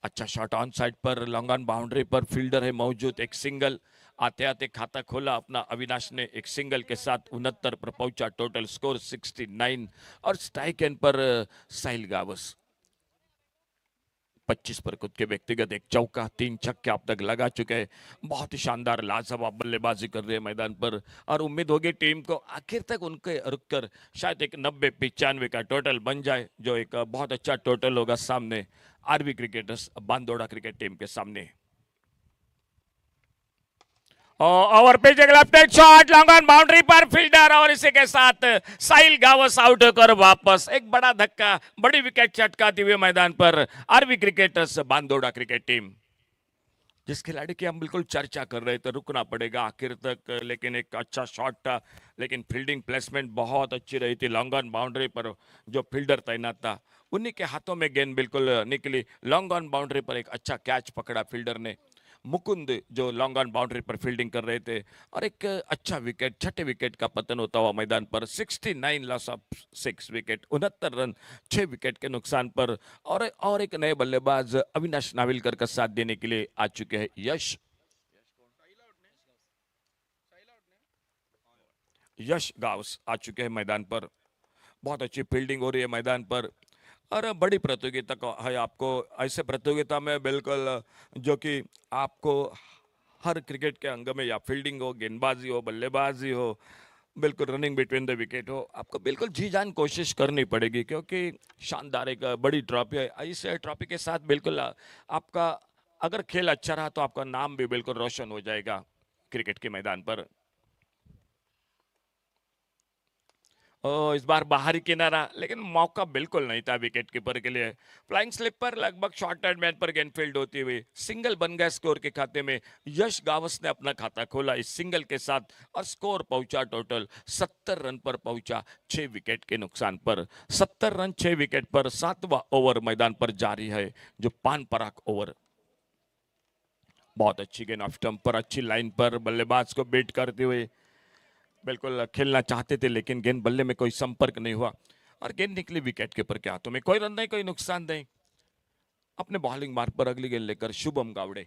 Speaker 2: अच्छा शॉट ऑन साइड पर, लॉन्ग ऑन बाउंड्री पर फील्डर है मौजूद। एक सिंगल आते आते खाता खोला अपना अविनाश ने, एक सिंगल के साथ 69 पर पहुंचा। Total score 69। और स्ट्राइक एंड पर साहिल गावस 25 पर खुद के व्यक्तिगत एक चौका, 3 छक्के अब तक लगा चुके हैं। बहुत ही शानदार लाजवाब बल्लेबाजी कर रहे हैं मैदान पर। और उम्मीद होगी टीम को आखिर तक उनके रुककर शायद एक 90-95 का टोटल बन जाए, जो एक बहुत अच्छा टोटल होगा सामने RV cricketers Bandora cricket team के सामने। ओवर पिच, एक left hand shot, long on boundary पर फील्डर, और इसी के साथ साहिल गावस आउट होकर वापस। एक बड़ा धक्का, बड़ी विकेट चटकाती हुए मैदान पर RV cricketers Bandora cricket team. जिस खिलाड़ी की हम बिल्कुल चर्चा कर रहे थे, रुकना पड़ेगा आखिर तक, लेकिन एक अच्छा शॉट था, लेकिन फील्डिंग प्लेसमेंट बहुत अच्छी रही थी। लॉन्ग ऑन बाउंड्री पर जो फील्डर तैनात था उन्हीं के हाथों में गेंद बिल्कुल निकली। लॉन्ग ऑन बाउंड्री पर एक अच्छा कैच पकड़ा फील्डर ने, मुकुंद जो लॉन्ग ऑन बाउंड्री पर फील्डिंग कर रहे थे, और एक अच्छा विकेट, 6ठे विकेट का पतन होता हुआ मैदान पर। 69 loss of 6 wicket, 69 run 6 wicket के नुकसान पर। और एक नए बल्लेबाज अविनाश नाविलकर का साथ देने के लिए आ चुके हैं यश गावस आ चुके हैं मैदान पर। बहुत अच्छी फील्डिंग हो रही है मैदान पर। और बड़ी प्रतियोगिता का है, आपको ऐसे प्रतियोगिता में बिल्कुल जो कि आपको हर क्रिकेट के अंग में, या फील्डिंग हो, गेंदबाजी हो, बल्लेबाजी हो, बिल्कुल रनिंग बिटवीन द विकेट हो, आपको बिल्कुल जी जान कोशिश करनी पड़ेगी, क्योंकि शानदार एक बड़ी ट्रॉफी है। इस ट्रॉफी के साथ बिल्कुल आपका अगर खेल अच्छा रहा तो आपका नाम भी बिल्कुल रोशन हो जाएगा क्रिकेट के मैदान पर। इस बार बाहरी किनारा, लेकिन मौका बिल्कुल नहीं था विकेट कीपर के लिए। फ्लाइंग स्लिप पर लगभग शॉर्ट हैंड पर गेंद फील्ड होती हुई सिंगल बन गया स्कोर के खाते में। यश गावस ने अपना खाता खोला इस सिंगल के साथ, और स्कोर पहुंचा टोटल 70 रन पर पहुंचा 6 विकेट के नुकसान पर। 70 रन 6 विकेट पर 7वां ओवर मैदान पर जारी है, जो पान पराग ओवर। बहुत अच्छी गेंद ऑफ स्टंप पर, अच्छी लाइन पर बल्लेबाज को बीट करते हुए बिल्कुल खेलना चाहते थे, लेकिन गेंद बल्ले में कोई संपर्क नहीं हुआ और गेंद निकली विकेट कीपर के हाथों में। कोई रन नहीं, कोई नुकसान नहीं। अपने बॉलिंग मार्ग पर अगली गेंद लेकर शुभम गावड़े।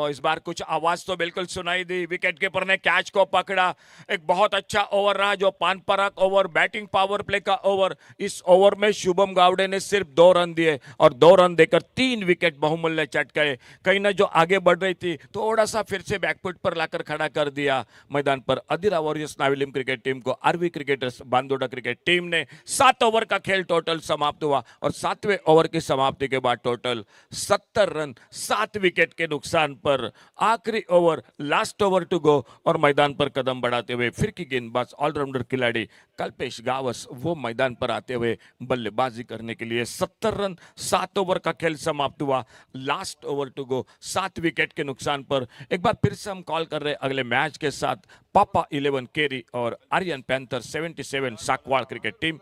Speaker 2: इस बार कुछ आवाज तो बिल्कुल सुनाई दी। विकेट कीपर ने कैच को पकड़ा। एक बहुत अच्छा ओवर रहा, जो पान पराग ओवर, बैटिंग पावर प्ले का ओवर। इस ओवर में शुभम गावड़े ने सिर्फ 2 रन दिए और 2 रन देकर 3 विकेट बहुमूल्य चटकाए। कहीं ना जो आगे बढ़ रही थी थोड़ा सा फिर से बैकफुट पर लाकर खड़ा कर दिया। मैदान पर Adira warriors Navelim cricket team को RV cricketers Bandora cricket team ने 7 ओवर का खेल टोटल समाप्त हुआ और 7वें ओवर की समाप्ति के बाद टोटल 70 रन 7 विकेट के नुकसान पर आखिरी over, last over to go और मैदान पर कदम बढ़ाते हुए फिर की गेंदबाज ऑलराउंडर खिलाड़ी कल्पेश गावस वो मैदान पर आते हुए बल्लेबाजी करने के लिए 70 रन 7 ओवर का खेल समाप्त हुआ, last over to go 7 wicket के नुकसान पर। एक बार फिर से हम कॉल कर रहे अगले मैच के साथ पापा 11 केरी और Aryan panther 77 Sakwad cricket team.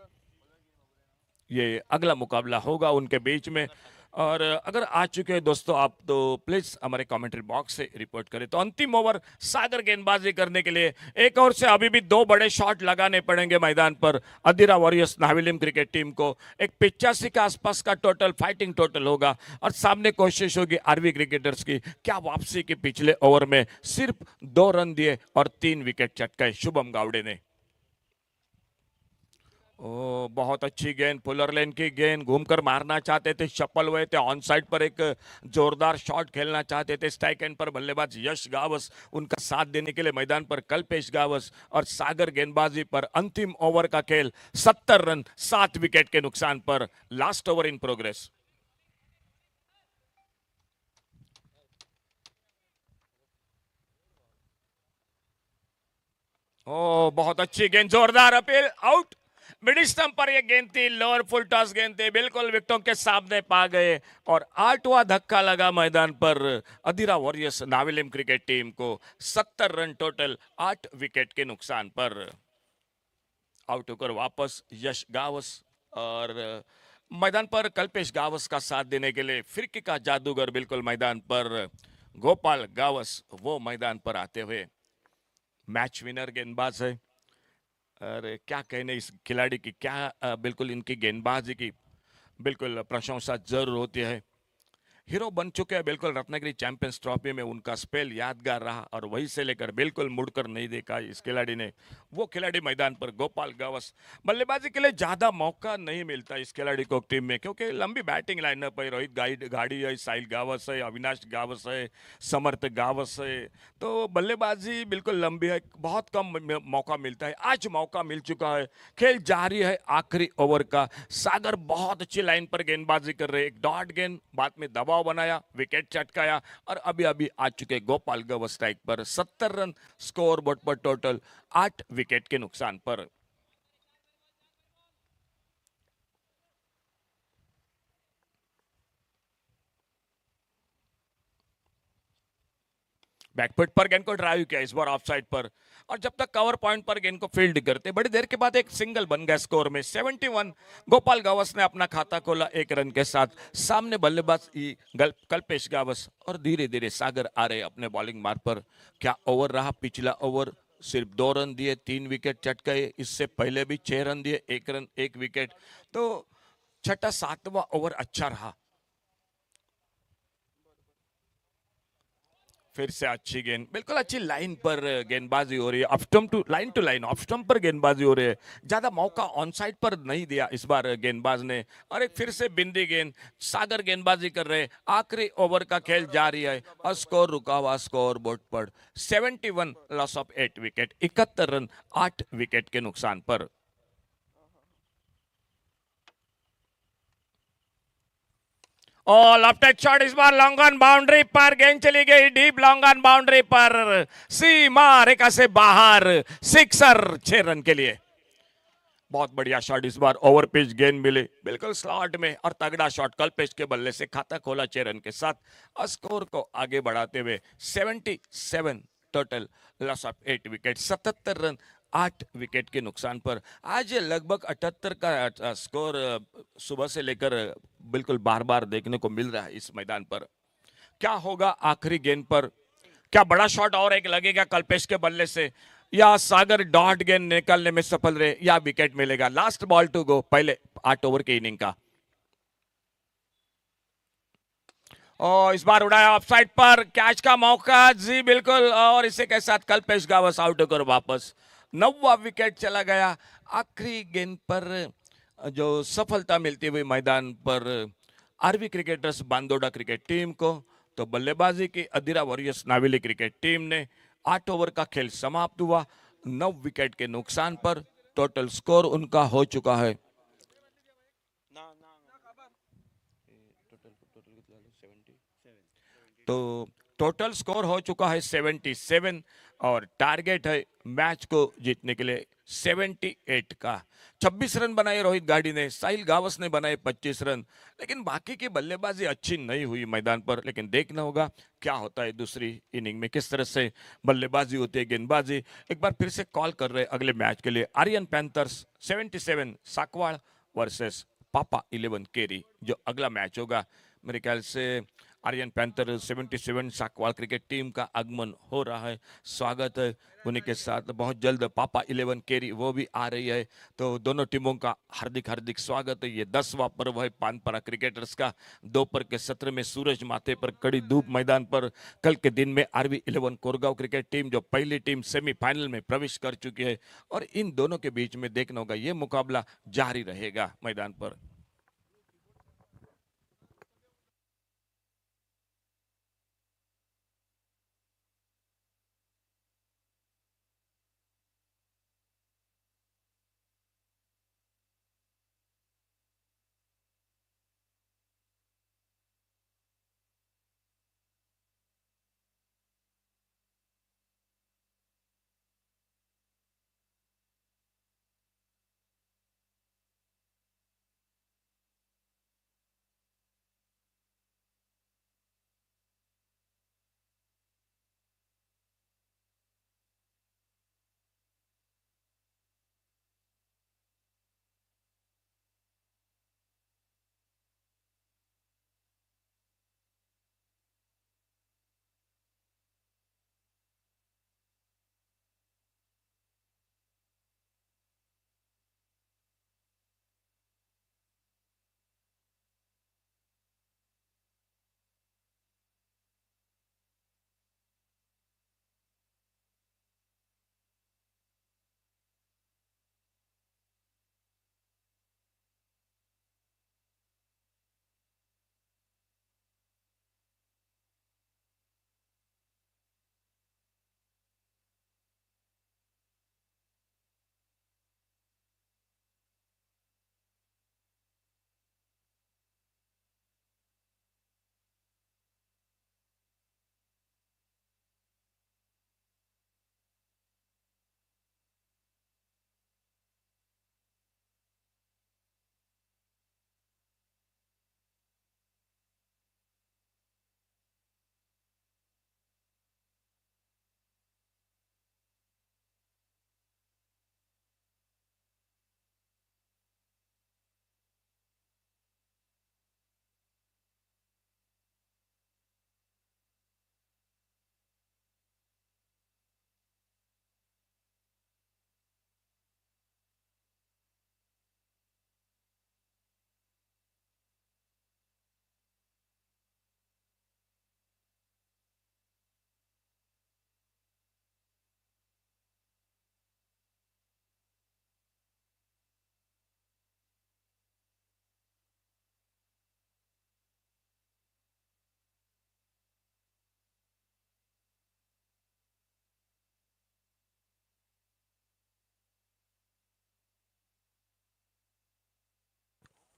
Speaker 2: ये अगला मुकाबला होगा उनके बीच में। और अगर आ चुके हैं दोस्तों आप, तो प्लीज हमारे कमेंट्री बॉक्स से रिपोर्ट करें। तो अंतिम ओवर सागर गेंदबाजी करने के लिए एक ओवर से अभी भी 2 बड़े शॉट लगाने पड़ेंगे मैदान पर Adira warriors Navelim cricket team को। एक 85 के आसपास का टोटल फाइटिंग टोटल होगा और सामने कोशिश होगी आरवी क्रिकेटर्स की। क्या वापसी की पिछले ओवर में सिर्फ 2 रन दिए और 3 विकेट चटकाए शुभम गावड़े ने। बहुत अच्छी गेंद, पुलर लेन की गेंद, घूमकर मारना चाहते थे, सफल हुए थे। ऑन साइड पर एक जोरदार शॉट खेलना चाहते थे। स्ट्राइक एंड पर बल्लेबाज यश गावस उनका साथ देने के लिए मैदान पर कल्पेश गावस और सागर गेंदबाजी पर अंतिम ओवर का खेल 70 रन 7 विकेट के नुकसान पर, लास्ट ओवर इन प्रोग्रेस। बहुत अच्छी गेंद, जोरदार अपील, आउट। मिडिल स्टंप पर यह गेंद थी, लोअर फुल टॉस गेंद थी, बिल्कुल विकेटों के सामने पा गए और 8वां धक्का लगा मैदान पर Adira warriors Navelim cricket team को 70 रन टोटल 8 विकेट के नुकसान पर। आउट होकर वापस यश गावस और मैदान पर कल्पेश गावस का साथ देने के लिए फिरकी का जादूगर बिल्कुल मैदान पर गोपाल गावस वो मैदान पर आते हुए। मैच विनर गेंदबाज है। अरे क्या कहने इस खिलाड़ी की, क्या बिल्कुल इनकी गेंदबाजी की बिल्कुल प्रशंसा जरूर होती है। हीरो बन चुके हैं बिल्कुल। रत्नागिरी चैंपियंस ट्रॉफी में उनका स्पेल यादगार रहा और वहीं से लेकर बिल्कुल मुड़कर नहीं देखा इस खिलाड़ी ने। वो खिलाड़ी मैदान पर गोपाल गावस। बल्लेबाजी के लिए ज्यादा मौका नहीं मिलता इस खिलाड़ी को टीम में, क्योंकि लंबी बैटिंग लाइनअप है। रोहित गाड़ी है, साहिल गावस है, अविनाश गावस है, समर्थ गावस है, तो बल्लेबाजी बिल्कुल लंबी है, बहुत कम मौका मिलता है। आज मौका मिल चुका है, खेल जारी है आखिरी ओवर का। सागर बहुत अच्छी लाइन पर गेंदबाजी कर रहे, एक डॉट गेंद, बाद में दबाव बनाया, विकेट चटकाया और अभी अभी आ चुके गोपाल गावस स्ट्राइक पर। 70 रन स्कोर बोर्ड पर टोटल 8 विकेट के नुकसान पर। बैकफुट पर गेंद को ड्राइव किया, इस बार ऑफ साइड पर, और जब तक कवर पॉइंट पर गेंद को फील्ड करते बड़ी देर के बाद एक सिंगल बन गया स्कोर में 71। गोपाल गावस ने अपना खाता खोला 1 रन के साथ। सामने बल्लेबाज कल्पेश गावस और धीरे धीरे सागर आ रहे अपने बॉलिंग मार्ग पर। क्या ओवर रहा पिछला ओवर, सिर्फ 2 रन दिए, 3 विकेट चटकाए। इससे पहले भी 6 रन दिए, 1 रन 1 विकेट। तो छठा 7वां ओवर अच्छा रहा। फिर से अच्छी गेंद, बिल्कुल अच्छी लाइन पर गेंदबाजी हो रही है, off stump to line, off stump पर गेंदबाजी हो रही है। ज्यादा मौका ऑन साइड पर नहीं दिया इस बार गेंदबाज ने। और एक फिर से बिंदी गेंद, सागर गेंदबाजी कर रहे। आखिरी ओवर का खेल जारी है और स्कोर रुका हुआ स्कोर बोर्ड पर 71, loss of 8 wicket, 71 run 8 wicket के नुकसान पर। और लेफ्ट शॉट, इस बार लॉन्ग ऑन बाउंड्री पर गेंद चली गई, डीप लॉन्ग ऑन बाउंड्री पर, सीमा रेखा से बाहर, सिक्सर 6 रन के लिए। बहुत बढ़िया शॉट, इस बार ओवर पिच गेंद मिली बिल्कुल स्लॉट में और तगड़ा शॉट कल्पेश के बल्ले से खाता खोला 6 रन के साथ और स्कोर को आगे बढ़ाते हुए 77 total, loss of 8 wicket, 77 run 8 wicket के नुकसान पर। आज लगभग 78 का स्कोर सुबह से लेकर बिल्कुल बार बार देखने को मिल रहा है इस मैदान पर। क्या होगा आखिरी गेंद पर? क्या बड़ा शॉट और एक लगेगा कल्पेश के बल्ले से, या सागर डॉट गेंद निकालने में सफल रहे, या विकेट मिलेगा? लास्ट बॉल टू गो पहले 8 ओवर के इनिंग का। और इस बार उड़ाया ऑफसाइड पर, कैच का मौका, जी बिल्कुल, और इसे के साथ कल्पेश गावस आउट होकर वापस 9वां विकेट चला गया। आखिरी गेंद पर जो सफलता मिलती हुई मैदान पर RV Cricketers Bandora cricket team को, तो बल्लेबाजी की Adhira warriors Navelim cricket team ने 8 ओवर का खेल समाप्त हुआ 9 विकेट के नुकसान पर। टोटल स्कोर उनका हो चुका है तो टोटल स्कोर हो चुका है 77, और टारगेट है मैच को जीतने के लिए 78 का। 26 रन बनाए रोहित गाड़ी ने, साहिल गावस ने बनाए 25 रन, लेकिन बाकी की बल्लेबाजी अच्छी नहीं हुई मैदान पर। लेकिन देखना होगा क्या होता है दूसरी इनिंग में, किस तरह से बल्लेबाजी होती है, गेंदबाजी। एक बार फिर से कॉल कर रहे अगले मैच के लिए, आर्यन पैंथर्स 77 साकवाड़ वर्सेस पापा 11 केरी, जो अगला मैच होगा। मेरे ख्याल से Aryan panther 77 Sakwad cricket team का आगमन हो रहा है, स्वागत है उन्हीं के साथ। बहुत जल्द पापा 11 केरी वो भी आ रही है, तो दोनों टीमों का हार्दिक हार्दिक स्वागत है। ये 10वां पर्व है पानपरा क्रिकेटर्स का। दोपहर के सत्र में सूरज माथे पर, कड़ी धूप मैदान पर, कल के दिन में आरवी 11 कोरगांव क्रिकेट टीम, जो पहली टीम सेमीफाइनल में प्रवेश कर चुकी है, और इन दोनों के बीच में देखना होगा, ये मुकाबला जारी रहेगा मैदान पर।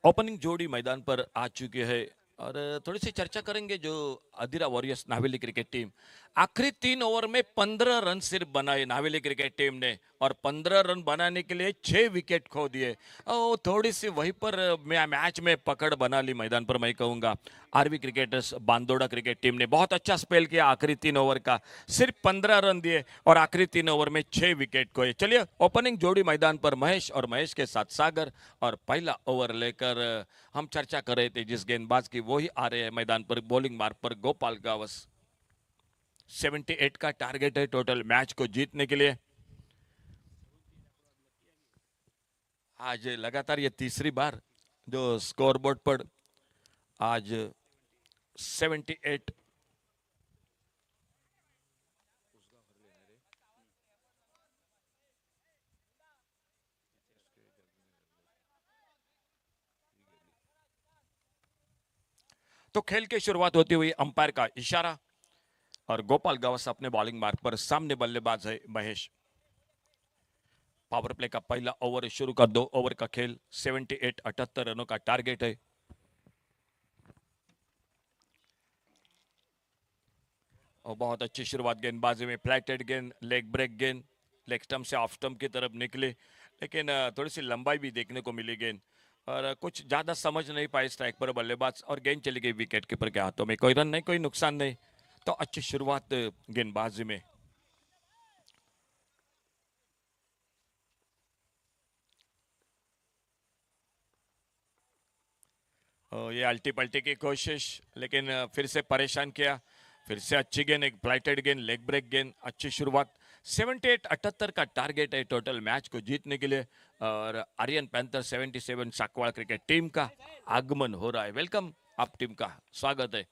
Speaker 2: ओपनिंग जोड़ी मैदान पर आ चुकी है, और थोड़ी सी चर्चा करेंगे जो अधीरा वॉरियर्स नावेली क्रिकेट टीम। आखिरी 3 ओवर में 15 रन सिर्फ बनाए नावेली क्रिकेट टीम ने, और 15 रन बनाने के लिए 6 विकेट खो दिए। थोड़ी सी वहीं पर मैच में पकड़ बना ली मैदान पर, मैं कहूंगा। RV cricketers Bandora cricket team ने बहुत अच्छा स्पेल किया आखिरी 3 ओवर का, सिर्फ 15 रन दिए और आखिरी 3 ओवर में 6 विकेट खोए। चलिए ओपनिंग जोड़ी मैदान पर महेश, और महेश के साथ सागर, और पहला ओवर लेकर हम चर्चा कर रहे थे जिस गेंदबाज की, वही आ रहे हैं मैदान पर बॉलिंग मार्ग पर गोपाल गावस। 78 का टारगेट है टोटल मैच को जीतने के लिए। आज लगातार ये तीसरी बार जो स्कोरबोर्ड पर आज 78। तो खेल की शुरुआत होती हुई अंपायर का इशारा, और गोपाल गावस अपने बॉलिंग मार्ग पर, सामने बल्लेबाज है महेश। पावर प्ले का पहला ओवर शुरू का 2 ओवर का खेल, 78 78 रनों का टारगेट है। और बहुत अच्छी शुरुआत गेंदबाजी में, फ्लैटेड गेंद, लेग ब्रेक गेंद, लेग स्टंप से ऑफ स्टंप की तरफ निकले, लेकिन थोड़ी सी लंबाई भी देखने को मिली गेंद, और कुछ ज्यादा समझ नहीं पाए स्ट्राइक पर बल्लेबाज, और गेंद चली गई विकेट कीपर के हाथों में। कोई रन नहीं, कोई नुकसान नहीं। तो अच्छी शुरुआत गेंदबाजी में। ये अल्टी पल्टी की कोशिश, लेकिन फिर से परेशान किया। फिर से अच्छी गेंद, एक फ्लाइटेड गेंद, लेग ब्रेक गेंद, अच्छी शुरुआत। 78 78 का टारगेट है टोटल मैच को जीतने के लिए, और Aryan panther 77 Sakwad cricket team का आगमन हो रहा है। वेलकम, आप टीम का स्वागत है।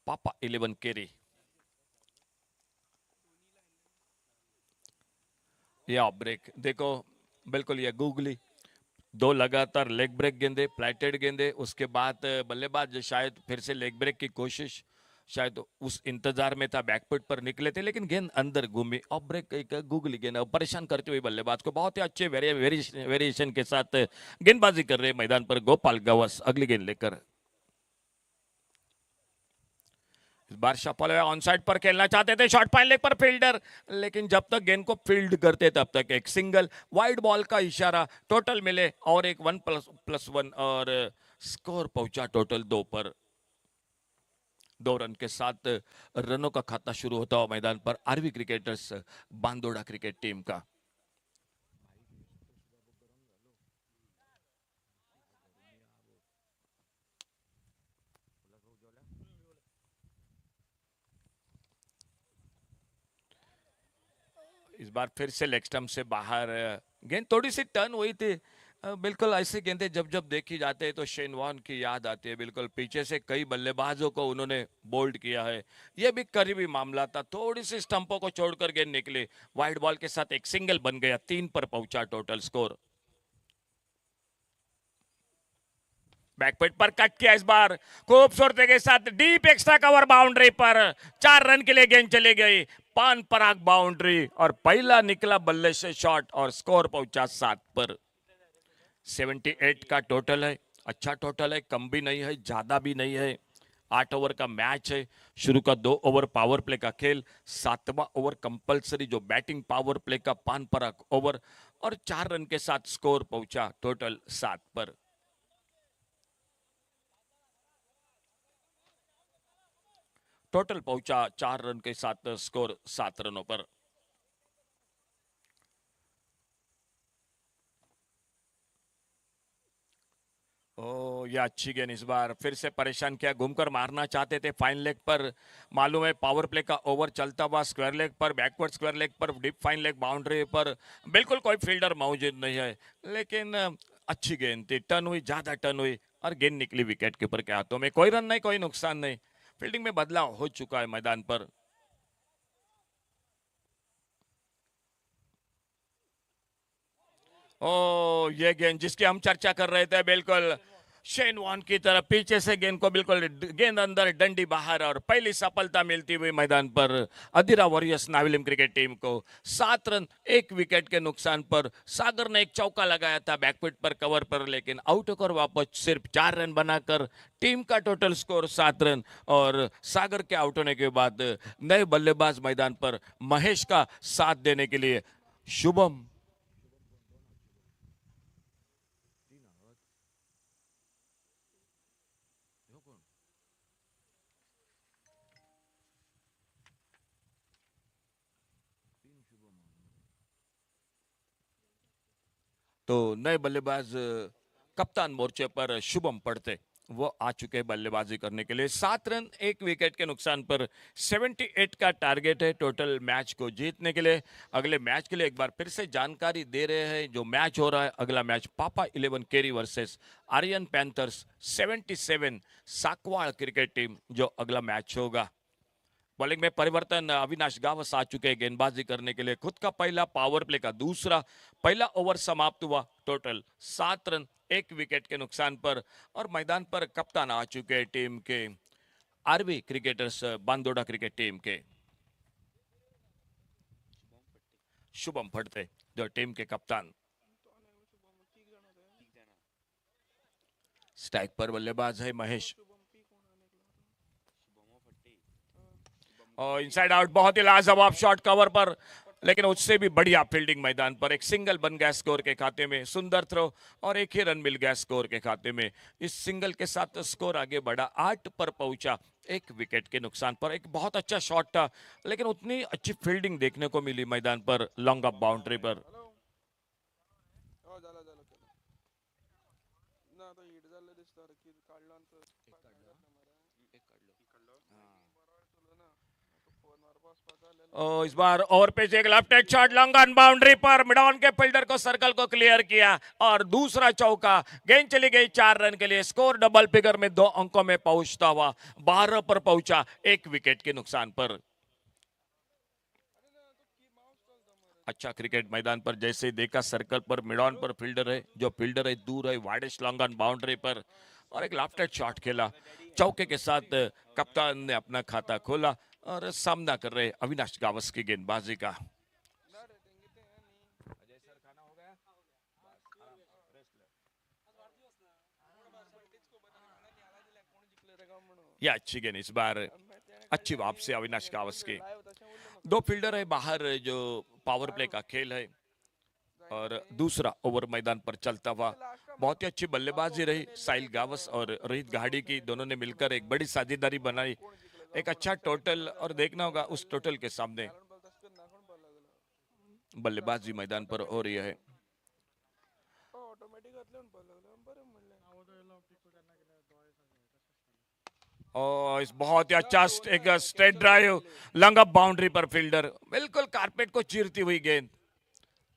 Speaker 2: पापा 11 केरी, ये ऑफ ब्रेक देखो, बिल्कुल ये गूगली। 2 लगातार लेग ब्रेक गेंदे, फ्लैटेड गेंदे, उसके बाद बल्लेबाज शायद फिर से लेग ब्रेक की कोशिश, शायद उस इंतजार में था, बैकफुट पर निकले थे, लेकिन गेंद अंदर घूमी। ऑफ ब्रेक एक गूगली गेंद, परेशान करते हुए बल्लेबाज को। बहुत ही अच्छे वेरिएशन के साथ गेंदबाजी कर रहे मैदान पर गोपाल गावस। अगली गेंद लेकर इस बार शफल ऑन साइड पर खेलना चाहते थे, शॉर्ट पाइन लेग पर फील्डर, लेकिन जब तक गेंद को फील्ड करते तब तक एक सिंगल। वाइड बॉल का इशारा, टोटल मिले और एक 1+1, और स्कोर पहुंचा टोटल 2 पर। 2 रन के साथ रनों का खाता शुरू होता हुआ मैदान पर RV cricketers Bandora cricket team का। इस बार फिर से लेग स्टंप से बाहर, गेंद थोड़ी सी टर्न हुई थी। बिल्कुल ऐसे गेंदे जब जब देखी जाते हैं तो शेन वॉर्न की याद आती है। बिल्कुल पीछे से कई बल्लेबाजों को उन्होंने बोल्ड किया है, यह भी करीबी मामला था। थोड़ी सी स्टंपों को छोड़कर गेंद निकली, वाइड बॉल के साथ एक सिंगल बन गया। 3 पर पहुंचा टोटल स्कोर। बैकफुट पर कट किया इस बार, खूबसूरती के साथ डीप एक्स्ट्रा कवर बाउंड्री पर। 4 रन के लिए गेंद चली गई, पान पराग बाउंड्री, और पहला निकला बल्ले से शॉट, और स्कोर पहुंचा 7 पर। 78 का टोटल है, अच्छा टोटल है, कम भी नहीं है, ज्यादा भी नहीं है। 8 ओवर का मैच है। शुरू का 2 ओवर पावर प्ले का खेल, 7वां ओवर कंपलसरी जो बैटिंग पावर प्ले का पान पराग ओवर, और 4 रन के साथ स्कोर पहुंचा टोटल 7 पर। टोटल पहुंचा 4 रन के साथ स्कोर 7 रनों पर। ओ, ये अच्छी गेंद, इस बार फिर से परेशान किया। घूमकर मारना चाहते थे फाइन लेग पर। मालूम है पावर प्ले का ओवर चलता हुआ स्क्वायर लेग पर, बैकवर्ड स्क्वायर लेग पर, डीप फाइन लेग बाउंड्री पर। बिल्कुल कोई फील्डर मौजूद नहीं है, लेकिन अच्छी गेंद थी, टर्न हुई, ज्यादा टर्न हुई, और गेंद निकली विकेट कीपर के हाथों में। कोई रन नहीं, कोई नुकसान नहीं। फील्डिंग में बदलाव हो चुका है मैदान पर। ओ, ये गेंद जिसकी हम चर्चा कर रहे थे, बिल्कुल शेन वॉन की तरफ पीछे से गेंद को बिल्कुल गेंद अंदर डंडी बाहर और पहली सफलता मिलती हुई मैदान पर अधीरा वॉरियर्स नाविलिम क्रिकेट टीम को 7 रन 1 विकेट के नुकसान पर। सागर ने एक चौका लगाया था बैकफुट पर कवर पर, लेकिन आउट होकर वापस सिर्फ 4 रन बनाकर टीम का टोटल स्कोर 7 रन। और सागर के आउट होने के बाद नए बल्लेबाज मैदान पर महेश का साथ देने के लिए शुभम। तो नए बल्लेबाज कप्तान मोर्चे पर शुभम पड़ते वो आ चुके हैं बल्लेबाजी करने के लिए। 7 रन 1 विकेट के नुकसान पर 78 का टारगेट है टोटल मैच को जीतने के लिए। अगले मैच के लिए एक बार फिर से जानकारी दे रहे हैं जो मैच हो रहा है। अगला match papa 11 Keri versus Aryan panthers 77 Sakwad cricket team जो अगला मैच होगा। बॉलिंग में परिवर्तन, अविनाश गावस आ चुके हैं गेंदबाजी करने के लिए। खुद का पहला, पावर प्ले का दूसरा। पहला ओवर समाप्त हुआ टोटल 7 रन 1 विकेट के नुकसान पर। और मैदान पर कप्तान आ चुके हैं टीम के RV cricketers Bandora cricket team के शुभम फड़ते जो टीम के कप्तान। स्ट्राइक पर बल्लेबाज है महेश और इनसाइड आउट, बहुत ही लाजवाब शॉट कवर पर, लेकिन उससे भी बढ़िया फील्डिंग मैदान पर। एक सिंगल बन गया स्कोर के खाते में, सुंदर थ्रो और एक ही रन मिल गया स्कोर के खाते में। इस सिंगल के साथ स्कोर आगे बढ़ा, 8 पर पहुंचा 1 विकेट के नुकसान पर। एक बहुत अच्छा शॉट था, लेकिन उतनी अच्छी फील्डिंग देखने को मिली मैदान पर लॉन्ग ऑफ बाउंड्री पर। इस बार ओवर पे एक left hand shot long on boundary पर, मिड ऑन के फील्डर को सर्कल को क्लियर किया और दूसरा चौका। गेंद चली गई 4 रन के लिए। स्कोर डबल फिगर में 2 अंकों में पहुंचता हुआ 12 पर पहुंचा 1 विकेट के नुकसान पर। अच्छा क्रिकेट मैदान पर जैसे देखा, सर्कल पर मिड ऑन पर फील्डर है, जो फील्डर है दूर है, वाइडेस्ट लॉन्ग ऑन बाउंड्री पर और एक लेफ्ट हैंड शॉट खेला। चौके के साथ कप्तान ने अपना खाता खोला और सामना कर रहे अविनाश गावस की गेंदबाजी का। यह अच्छी गेंद, इस बार अच्छी वापसी अविनाश गावस की। 2 फील्डर है बाहर जो पावर प्ले का खेल है और दूसरा ओवर मैदान पर चलता हुआ। बहुत ही अच्छी बल्लेबाजी रही साहिल गावस और रोहित गाड़ी की, दोनों ने मिलकर एक बड़ी साझेदारी बनाई। एक अच्छा टोटल, और देखना होगा उस टोटल के सामने बल्लेबाजी मैदान पर हो रही है। और इस बहुत ही अच्छा एक straight drive long up boundary पर, फील्डर बिल्कुल कारपेट को चीरती हुई गेंद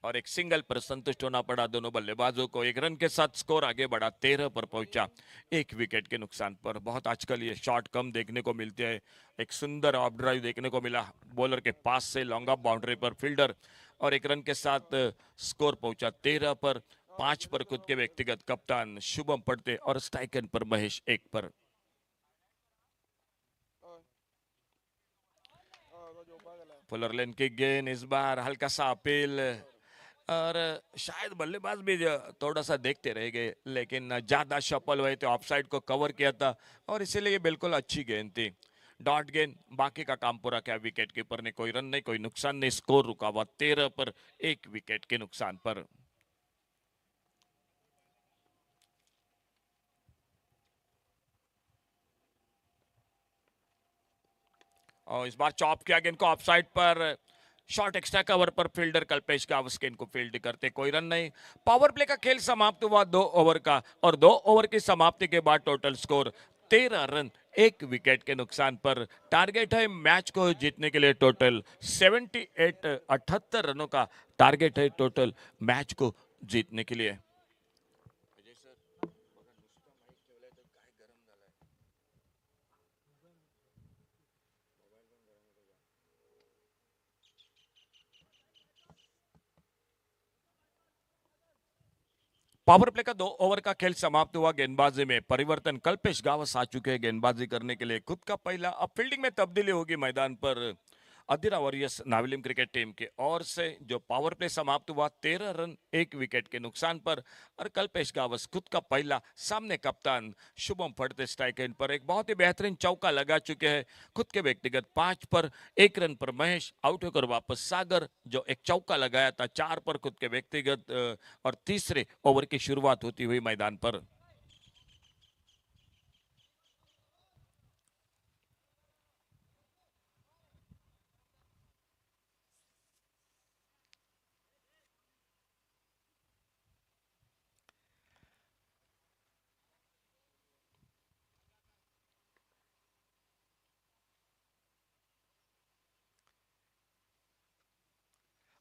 Speaker 2: और एक सिंगल पर संतुष्ट होना पड़ा दोनों बल्लेबाजों को। 1 रन के साथ स्कोर आगे बढ़ा, 13 पर पहुंचा 1 विकेट के नुकसान पर। बहुत आजकल ये शॉट कम देखने को मिलते हैं। एक सुंदर ऑफ ड्राइव देखने को मिला बॉलर के पास से लॉन्ग ऑफ बाउंड्री पर फील्डर, और 1 रन के साथ स्कोर पहुंचा 13 पर। 5 पर खुद के व्यक्तिगत कप्तान शुभम पड़ते और स्ट्राइक पर महेश 1 पर। फुलर लेन की गेंद, इस बार हल्का सा अपील और शायद बल्लेबाज भी थोड़ा सा देखते रह गए, लेकिन ज्यादा शफल हुए थे, ऑफसाइड को कवर किया था और इसीलिए ये बिल्कुल अच्छी गेंद थी। डॉट गेंद, बाकी का काम पूरा किया विकेट कीपर ने। कोई रन नहीं, कोई नुकसान नहीं, स्कोर रुका हुआ 13 पर 1 विकेट के नुकसान पर। और इस बार चॉप किया गेंद को ऑफसाइड पर, शॉर्ट एक्स्ट्रा कवर पर फील्डर कल्पेश गावस गेंद को फील्ड करते, कोई रन नहीं। पावर प्ले का खेल समाप्त हुआ 2 ओवर का, और 2 ओवर की समाप्ति के बाद टोटल स्कोर 13 रन 1 विकेट के नुकसान पर। टारगेट है मैच को जीतने के लिए टोटल 78 रनों का टारगेट है टोटल मैच को जीतने के लिए। पावर प्ले का 2 ओवर का खेल समाप्त हुआ। गेंदबाजी में परिवर्तन, कल्पेश गावस आ चुके हैं गेंदबाजी करने के लिए। खुद का पहला, अब फील्डिंग में तब्दीली होगी मैदान पर। Adira warriors Navelim cricket team के ओर से जो पावर प्ले समाप्त हुआ 13 रन 1 विकेट के नुकसान पर, और कल्पेश गावस खुद का पहला, सामने कप्तान शुभम फड़ते स्ट्राइक एंड पर एक बहुत ही बेहतरीन चौका लगा चुके हैं। खुद के व्यक्तिगत 5 पर 1 रन पर महेश आउट होकर वापस सागर जो एक चौका लगाया था 4 पर खुद के व्यक्तिगत, और तीसरे ओवर की शुरुआत होती हुई मैदान पर।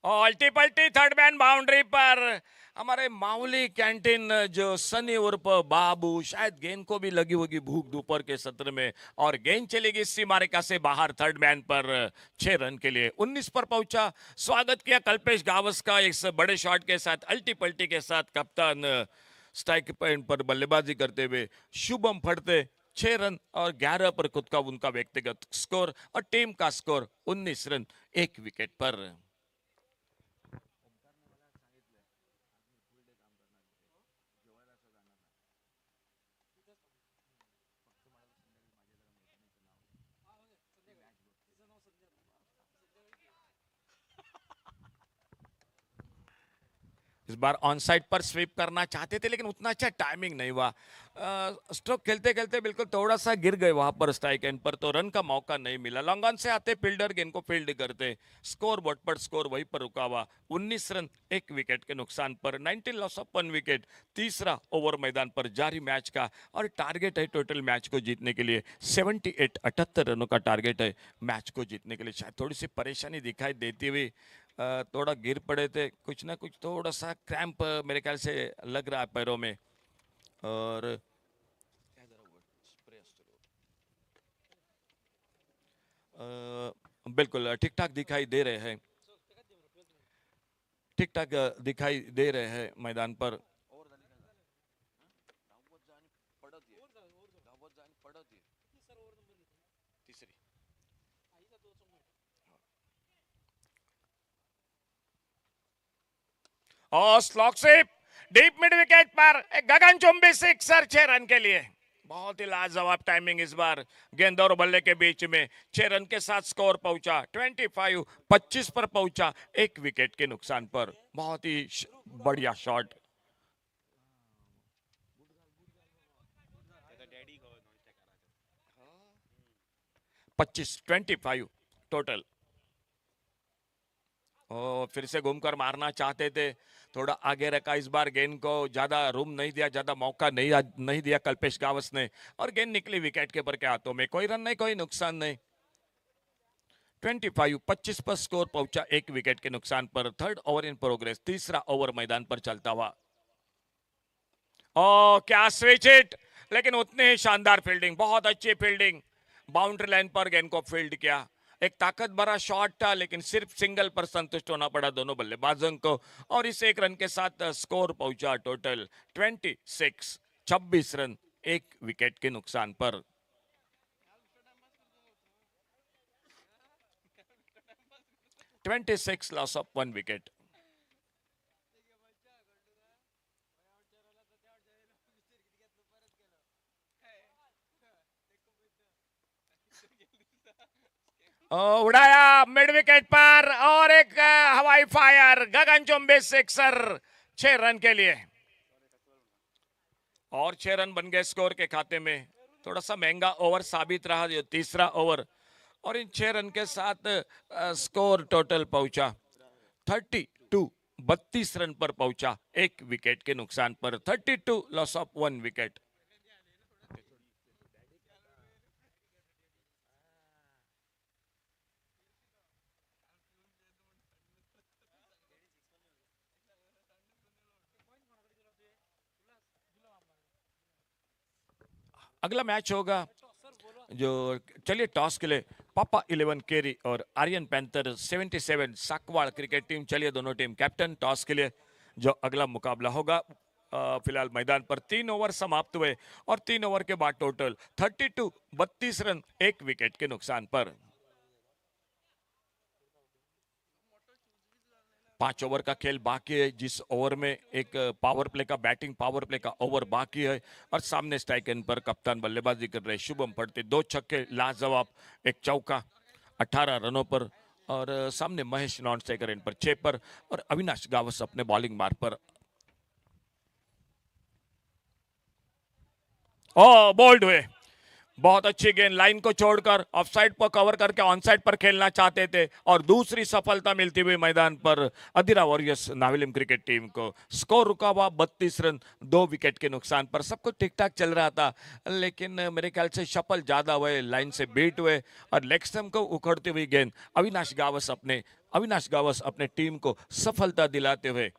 Speaker 2: और अल्टी पल्टी थर्ड मैन बाउंड्री पर हमारे माउली कैंटीन जो सनी उर्फ बाबू, शायद गेंद को भी लगी होगी भूख दोपहर के सत्र में, और गेंद चलेगी सीमारेखा से बाहर थर्ड मैन पर 6 रन के लिए। 19 पर पहुंचा। स्वागत किया कल्पेश गावस का इस बड़े शॉट के साथ, अल्टी पल्टी के साथ। कप्तान स्ट्राइक पॉइंट पर बल्लेबाजी करते हुए शुभम फड़ते 6 रन और 11 पर खुद का उनका व्यक्तिगत स्कोर, और टीम का स्कोर 19 रन 1 विकेट पर। इस बार ऑन साइड पर स्वीप करना चाहते थे लेकिन उतना अच्छा टाइमिंग नहीं हुआ। स्ट्रोक खेलते खेलते बिल्कुल थोड़ा सा गिर गए वहां पर स्ट्राइक एंड पर, तो रन का मौका नहीं मिला। लॉन्ग ऑन से आते फील्डर गेंद को फील्ड करते, स्कोर बोर्ड पर स्कोर वहीं पर रुका हुआ। 19 रन 1 विकेट के नुकसान पर, 19 लॉस ऑफ 1 विकेट। तीसरा ओवर मैदान पर जारी मैच का, और टारगेट है टोटल मैच को जीतने के लिए 78 रनों का टारगेट है मैच को जीतने के लिए। शायद थोड़ी सी परेशानी दिखाई देती हुई, थोड़ा गिर पड़े थे, कुछ ना कुछ थोड़ा सा क्रैम्प मेरे ख्याल से लग रहा है पैरों में। और बिल्कुल ठीक ठाक दिखाई दे रहे हैं, ठीक ठाक दिखाई दे रहे हैं मैदान पर। और slog sweep deep mid wicket पर एक गगनचुंबी सिक्सर 6 रन के लिए। बहुत ही लाजवाब टाइमिंग इस बार गेंद और बल्ले के बीच में। 6 रन के साथ स्कोर पहुंचा 25 पर पहुंचा 1 विकेट के नुकसान पर। बहुत ही बढ़िया शॉट। 25 टोटल। और फिर से घूमकर मारना चाहते थे, थोड़ा आगे रखा इस बार गेंद को, ज्यादा रूम नहीं दिया, ज्यादा मौका नहीं दिया कल्पेश गावस ने, और गेंद निकली विकेट कीपर के हाथों में। कोई रन नहीं, कोई नुकसान नहीं। 25 पर स्कोर पहुंचा 1 विकेट के नुकसान पर। थर्ड ओवर इन प्रोग्रेस, तीसरा ओवर मैदान पर चलता हुआ। ओ क्या स्विच हिट, लेकिन उतनी ही शानदार फील्डिंग, बहुत अच्छी फील्डिंग। बाउंड्री लाइन पर गेंद को फील्ड किया। एक ताकत भरा शॉट था लेकिन सिर्फ सिंगल पर संतुष्ट होना पड़ा दोनों बल्लेबाजों को, और इस 1 रन के साथ स्कोर पहुंचा टोटल 26 रन 1 विकेट के नुकसान पर। Loss of 1 wicket. उड़ाया मिड विकेट पर, और एक हवाई फायर, गगनचुंबी सिक्सर 6 रन के लिए। और 6 रन बन गए स्कोर के खाते में। थोड़ा सा महंगा ओवर साबित रहा जो तीसरा ओवर, और इन 6 रन के साथ स्कोर टोटल पहुंचा 32 रन पर पहुंचा 1 विकेट के नुकसान पर। 32 लॉस ऑफ 1 विकेट। अगला मैच होगा जो, चलिए टॉस के लिए पापा 11 केरी और Aryan panther 77 Sakwad cricket team. चलिए दोनों टीम कैप्टन टॉस के लिए जो अगला मुकाबला होगा। फिलहाल मैदान पर 3 ओवर समाप्त हुए और 3 ओवर के बाद टोटल 32 रन 1 विकेट के नुकसान पर। 5 ओवर का खेल बाकी है, जिस ओवर में एक पावर प्ले का बैटिंग पावर प्ले का ओवर बाकी है और सामने स्ट्राइक एंड पर कप्तान बल्लेबाजी कर रहे शुभम पड़ते, 2 छक्के लाजवाब, 1 चौका 18 रनों पर और सामने महेश नॉन स्ट्राइकर एंड पर 6 पर और अविनाश गावस अपने बॉलिंग मार्ग पर। ओ बोल्ड हुए, बहुत अच्छी गेंद, लाइन को छोड़कर ऑफसाइड पर कवर करके ऑनसाइड पर खेलना चाहते थे और दूसरी सफलता मिलती हुई मैदान पर Adira warriors Navelim cricket team को। स्कोर रुका हुआ 32 रन 2 विकेट के नुकसान पर। सब कुछ ठीक ठाक चल रहा था, लेकिन मेरे ख्याल से शफल ज्यादा हुए, लाइन से बीट हुए और लेग स्टंप को उखड़ती हुई गेंद अविनाश गावस अपने टीम को सफलता दिलाते हुए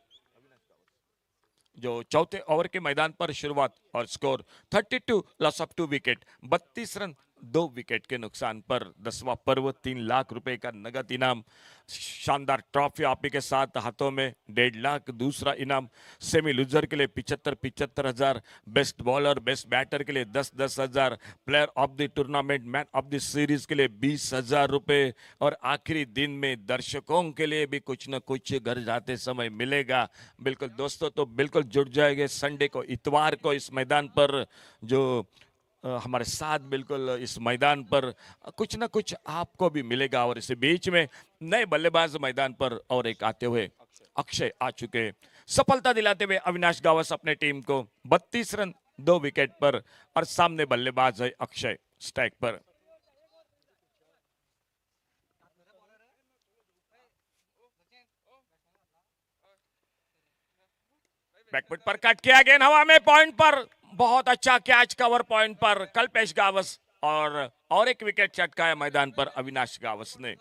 Speaker 2: जो चौथे ओवर के मैदान पर शुरुआत और score 32 loss of 2 wicket, 32 run 2 wicket के नुकसान पर। 10वां पर्व, 3 लाख रुपए का नगद इनाम, शानदार ट्रॉफी आप ही के साथ हाथों में, 1.5 लाख। दूसरा इनाम सेमी लूजर के लिए 75 हजार, बेस्ट बॉलर बेस्ट बैटर के लिए 10 हजार, player of the tournament man of the series के लिए 20,000 रुपए और आखिरी दिन में दर्शकों के लिए भी कुछ न कुछ घर जाते समय मिलेगा। बिल्कुल दोस्तों, तो बिल्कुल जुड़ जाएंगे संडे को, इतवार को इस मैदान पर जो हमारे साथ बिल्कुल इस मैदान पर कुछ ना कुछ आपको भी मिलेगा। और इसी बीच में नए बल्लेबाज मैदान पर और एक आते हुए अक्षय आ चुके, सफलता दिलाते हुए अविनाश गावस अपने टीम को 32 रन 2 विकेट पर और सामने बल्लेबाज है अक्षय स्ट्राइक पर। बैकफुट पर कट किया, गेंद हवा में, पॉइंट पर, बहुत अच्छा कैच कवर पॉइंट पर कल्पेश गावस और एक विकेट चटकाया मैदान पर अविनाश गावस ने।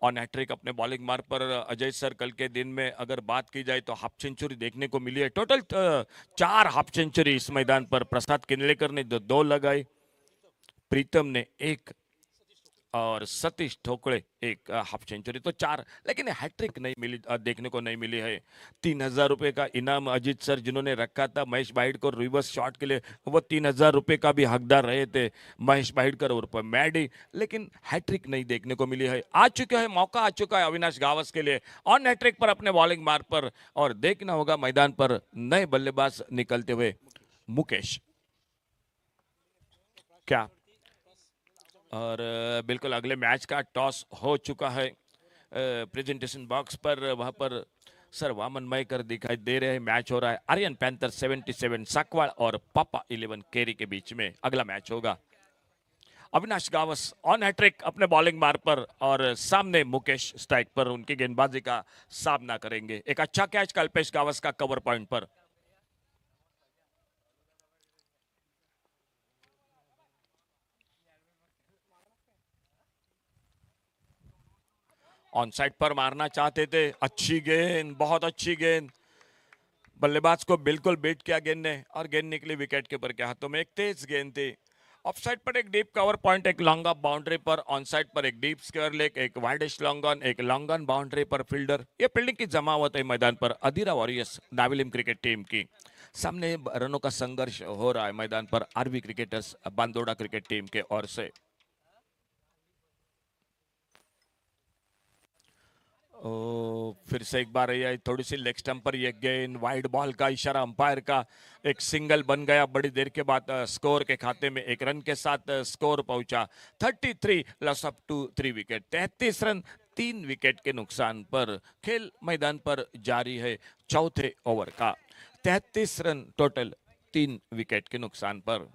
Speaker 2: और हैट्रिक अपने बॉलिंग मार्ग पर अजय सर, कल के दिन में अगर बात की जाए तो हाफ सेंचुरी देखने को मिली है। टोटल 4 हाफ सेंचुरी इस मैदान पर। प्रसाद किनलेकर ने 2 लगाई, प्रीतम ने 1 और सतीश ठोकड़े 1 हाफ सेंचुरी, तो 4, लेकिन हैट्रिक नहीं मिली, देखने को नहीं मिली है। 3,000 रुपए का इनाम अजीत सर जिन्होंने रखा था महेश बाहिड को रिवर्स शॉट के लिए, वो 3,000 रुपए का भी हकदार रहे थे महेश बाहिडकर उर्फ मैडी, लेकिन हैट्रिक नहीं देखने को मिली है। मौका आ चुका है अविनाश गावस के लिए ऑन हैट्रिक पर अपने बॉलिंग मार्ग पर, और देखना होगा मैदान पर नए बल्लेबाज निकलते हुए। मुकेश क्या, और बिल्कुल अगले मैच का टॉस हो चुका है प्रेजेंटेशन बॉक्स पर, वहां पर सर वामन मयकर दिखाई दे रहे हैं। मैच हो रहा है आर्यन पैंथर 77 सकवाड़ और पापा 11 केरी के बीच में अगला मैच होगा। अविनाश गावस ऑन हैट्रिक अपने बॉलिंग मार्ग पर और सामने मुकेश स्ट्राइक पर उनकी गेंदबाजी का सामना करेंगे। एक अच्छा कैच कल्पेश गावस का कवर पॉइंट पर। ऑन साइड पर मारना चाहते थे, अच्छी गेंद, बहुत अच्छी गेंद, बल्लेबाज को बिल्कुल बीट किया गेंद ने और गेंद निकली विकेट कीपर के हाथों में। एक तेज गेंद थी। ऑफ साइड पर एक डीप कवर पॉइंट, एक लॉन्ग ऑफ बाउंड्री पर, ऑन साइड पर एक डीप स्क्वायर लेग, एक वाइडिश लॉन्ग ऑन, एक लॉन्ग ऑन बाउंड्री पर फील्डर। ये फील्डिंग की जमावट है मैदान पर अधीरा वॉरियर्स नाविलिम क्रिकेट टीम की। सामने रनों का संघर्ष हो रहा है मैदान पर RV cricketers Bandora cricket team के ओर से। फिर से एक बार यह थोड़ी सी लेग स्टंप पर ये गेंद, वाइड बॉल का इशारा अंपायर का, एक सिंगल बन गया बड़ी देर के बाद। स्कोर के खाते में 1 रन के साथ स्कोर पहुंचा 33 loss of 3 wicket, 33 run 3 wicket के नुकसान पर। खेल मैदान पर जारी है चौथे ओवर का, 33 रन टोटल 3 विकेट के नुकसान पर।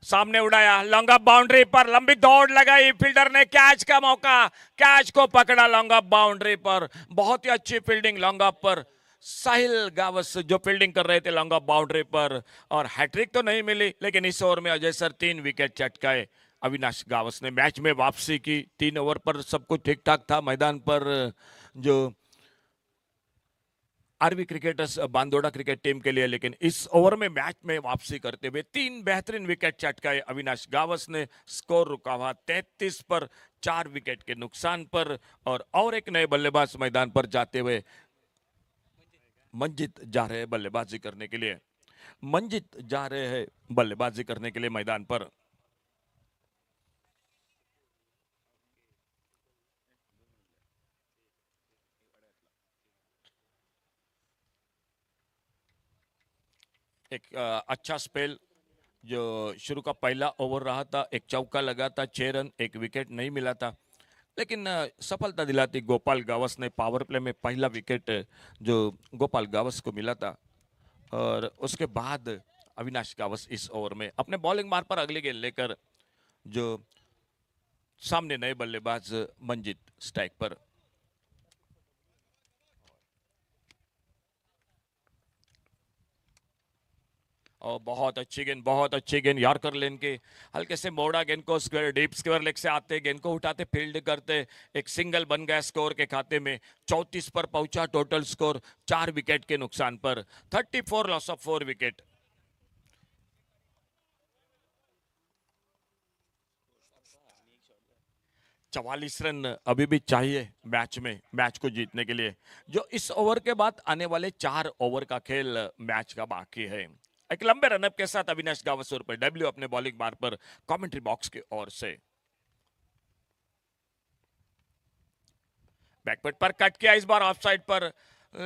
Speaker 2: सामने उड़ाया, लॉन्ग ऑफ बाउंड्री पर, लंबी दौड़ लगाई, फील्डर ने कैच का मौका, कैच को पकड़ा लॉन्ग ऑफ बाउंड्री पर। बहुत ही अच्छी फील्डिंग लॉन्ग ऑफ पर, साहिल गावस जो फील्डिंग कर रहे थे लॉन्ग ऑफ बाउंड्री पर। और हैट्रिक तो नहीं मिली, लेकिन इस ओवर में अजय सर 3 विकेट चटकाए। अविनाश गावस ने मैच में वापसी की। 3 ओवर पर सब कुछ ठीक ठाक था मैदान पर। जो RV cricketers Bandora cricket team के लिए, लेकिन इस ओवर में मैच में वापसी करते हुए 3 बेहतरीन विकेट चटकाए अविनाश गावस ने। स्कोर रुका हुआ 33 पर 4 विकेट के नुकसान पर। और एक नए बल्लेबाज मैदान पर जाते हुए मंजित जा रहे हैं बल्लेबाजी करने के लिए। मंजित जा रहे हैं बल्लेबाजी करने के लिए मैदान पर। एक अच्छा स्पेल जो शुरू का पहला ओवर रहा था, एक चौका लगा था, 6 रन, एक विकेट नहीं मिला था, लेकिन सफलता दिलाती गोपाल गावस ने। पावर प्ले में पहला विकेट जो गोपाल गावस को मिला था, और उसके बाद अविनाश गावस इस ओवर में अपने बॉलिंग मार्ग पर अगली गेंद लेकर जो सामने नए बल्लेबाज मंजित स्ट्राइक पर। और बहुत अच्छी गेंद यॉर्कर लेन के हल्के से मोड़ा गेंद को स्क्वायर डीप स्क्वायर लेग से आते, गेंद को उठाते, फील्ड करते, एक सिंगल बन गया स्कोर के खाते में। 34 पर पहुंचा टोटल स्कोर 4 विकेट के नुकसान पर। 34 लॉस ऑफ 4 विकेट। चवालीस रन अभी भी चाहिए मैच को जीतने के लिए, जो इस ओवर के बाद आने वाले 4 ओवर का खेल मैच का बाकी है। एक लंबे रनअप के साथ अविनाश गावस्कर पर डब्ल्यू अपने बॉलिंग मार्ग पर कमेंट्री बॉक्स की ओर से। बैकफुट पर कट किया इस बार ऑफसाइड पर,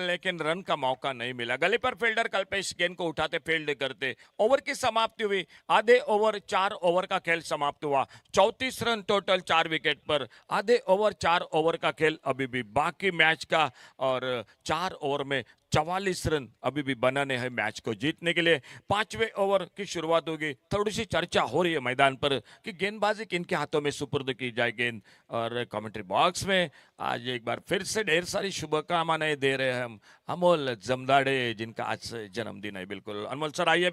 Speaker 2: लेकिन रन का मौका नहीं मिला। गली पर फील्डर कल्पेश गेंद को उठाते, फील्ड करते, ओवर की समाप्ति हुई। आधे ओवर 4 ओवर का खेल समाप्त हुआ। 34 रन टोटल 4 विकेट पर। आधे ओवर 4 ओवर का खेल अभी भी बाकी मैच का, और 4 ओवर में 44 रन अभी भी बनाने हैं मैच को जीतने के लिए। 5वें ओवर की शुरुआत होगी। थोड़ी सी चर्चा हो रही है मैदान पर कि गेंदबाजी किनके हाथों में सुपुर्द की जाए गेंद। और कमेंट्री बॉक्स में आज एक बार फिर से ढेर सारी शुभकामनाएं दे रहे हैं हम अमोल जमदाड़े, जिनका आज से जन्मदिन है। बिल्कुल अनमोल सर, आइए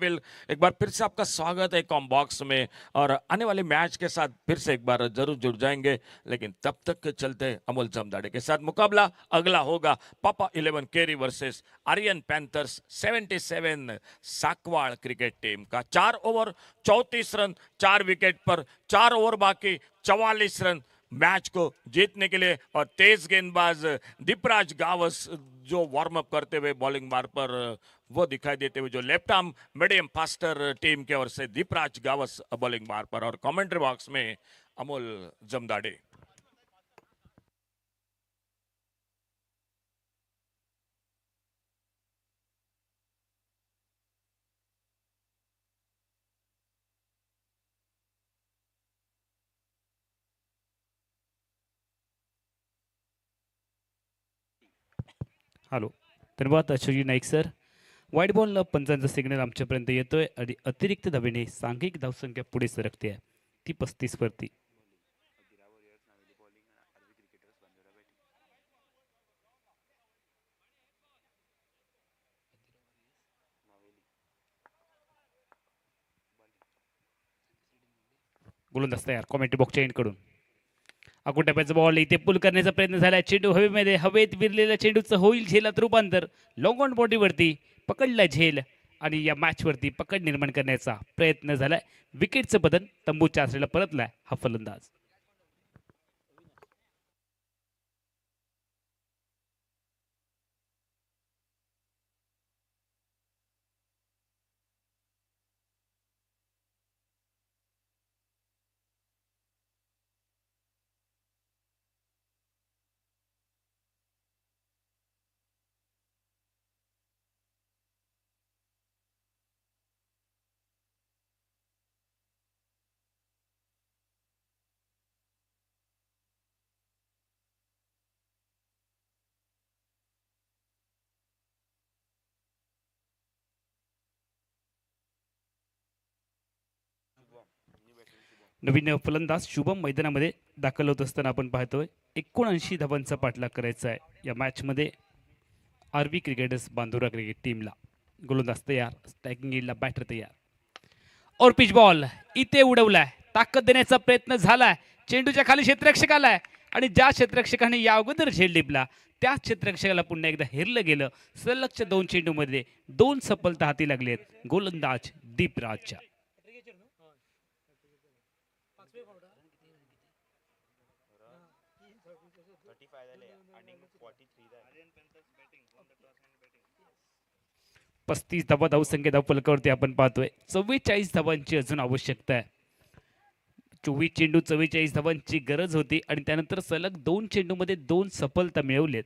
Speaker 2: एक बार फिर से आपका स्वागत है कॉम बॉक्स में, और आने वाले मैच के साथ फिर से एक बार जरूर जुड़ जाएंगे। लेकिन तब तक चलते हैं अमोल जमदाड़े के साथ। मुकाबला अगला होगा papa 11 Keri versus Aryan panthers 77 Sakwad cricket team का। 4 ओवर 34 रन 4 विकेट पर, 4 ओवर बाकी 44 रन मैच को जीतने के लिए। और तेज गेंदबाज दीपराज गावस जो वार्म अप करते हुए बॉलिंग मार्ग पर वो दिखाई देते हुए, जो left arm medium faster team की ओर से दीपराज गावस बॉलिंग मार्ग पर। और कमेंट्री बॉक्स में अमोल जमदाड़े।
Speaker 3: हॅलो, धन्यवाद अश्वजी नाईक सर. वाईट बॉल पंचांचा सिग्नल आमच्यापर्यंत येतोय आणि अतिरिक्त धावेने सांघिक धावसंख्या पुढे सरकते आहे, ती 35 वरती. गोलंदाज तयार कॉमेंट्री बॉक्सच्या एंडकडून. अगोट टप्प्याचा बॉल इथे पुल करण्याचा प्रयत्न झाला. चेंडू हवेमध्ये, हवेत विरलेल्या चेंडूचं होईल झेलात रूपांतर. लॉंग ऑन बॉडीवरती पकडला झेल आणि या मॅचवरती पकड निर्माण करण्याचा प्रयत्न झालाय. विकेटचं बदल तंबूच्या आसरेला परतलाय हा फलंदाज. नवीन फलंदाज शुभम मैदानामध्ये दाखल होत असताना आपण पाहतोय 79 धावांचा पाठलाग करायचा आहे या मॅचमध्ये आरवी क्रिकेटर्स बांदोरा क्रिकेट टीमला. गोलंदाज तयार, स्ट्रायकिंग एंडला बॅटर तयार. और पिच बॉल इथे उडवलाय, ताकद देण्याचा प्रयत्न झालाय. चेंडूच्या खाली क्षेत्ररक्षक आलाय आणि ज्या क्षेत्ररक्षकाने या अगोदर झेल टिपला त्या क्षेत्ररक्षकाला पुन्हा एकदा हेरलं गेलं. सलगच्या 2 चेंडूमध्ये 2 सफलता हाती लागलेत गोलंदाज दीपराजच्या. पस्तीस धावा धावसंख्या धावफलकावरती आपण पाहतोय. 44 धावांची अजून आवश्यकता आहे. 24 चेंडू 44 धावांची गरज होती आणि त्यानंतर सलग 2 चेंडूमध्ये 2 सफलता मिळवलेत.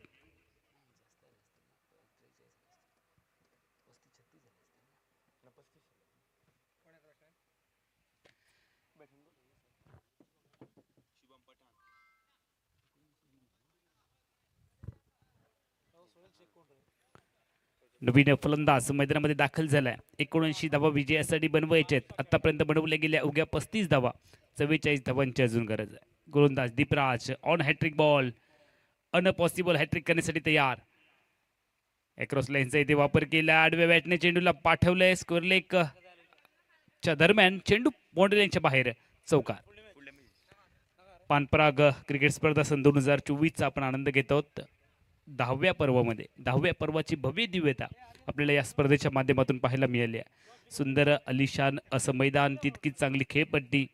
Speaker 3: नवीन फलंदाज मैदानामध्ये दाखल झालाय. 79 धावा विजयासाठी बनवायचे आहेत. आतापर्यंत बनवल्या गेल्या उग्या 35 धावा. 44 धावांची अजून गरज आहे. गोलंदाज Deepraj on hattrick ball, impossible hattrick करण्यासाठी तयार. अक्रॉस लाईनचा इथे वापर केला. आडव्या बॅटने चेंडूला पाठवलंय. स्कोअर लेग च्या दरम्यान चेंडू बाउंड्री लाईनच्या बाहेर चौकार. पानपराग क्रिकेट स्पर्धा सन 2024 चा आपण आनंद घेत आहोत. 10व्या पर्वामध्ये 10व्या पर्वाची भव्य दिव्यता आपल्याला या स्पर्धेच्या माध्यमातून पाहायला मिळाली आहे. सुंदर अलिशान असं मैदान, तितकीच चांगली खेळपट्टी.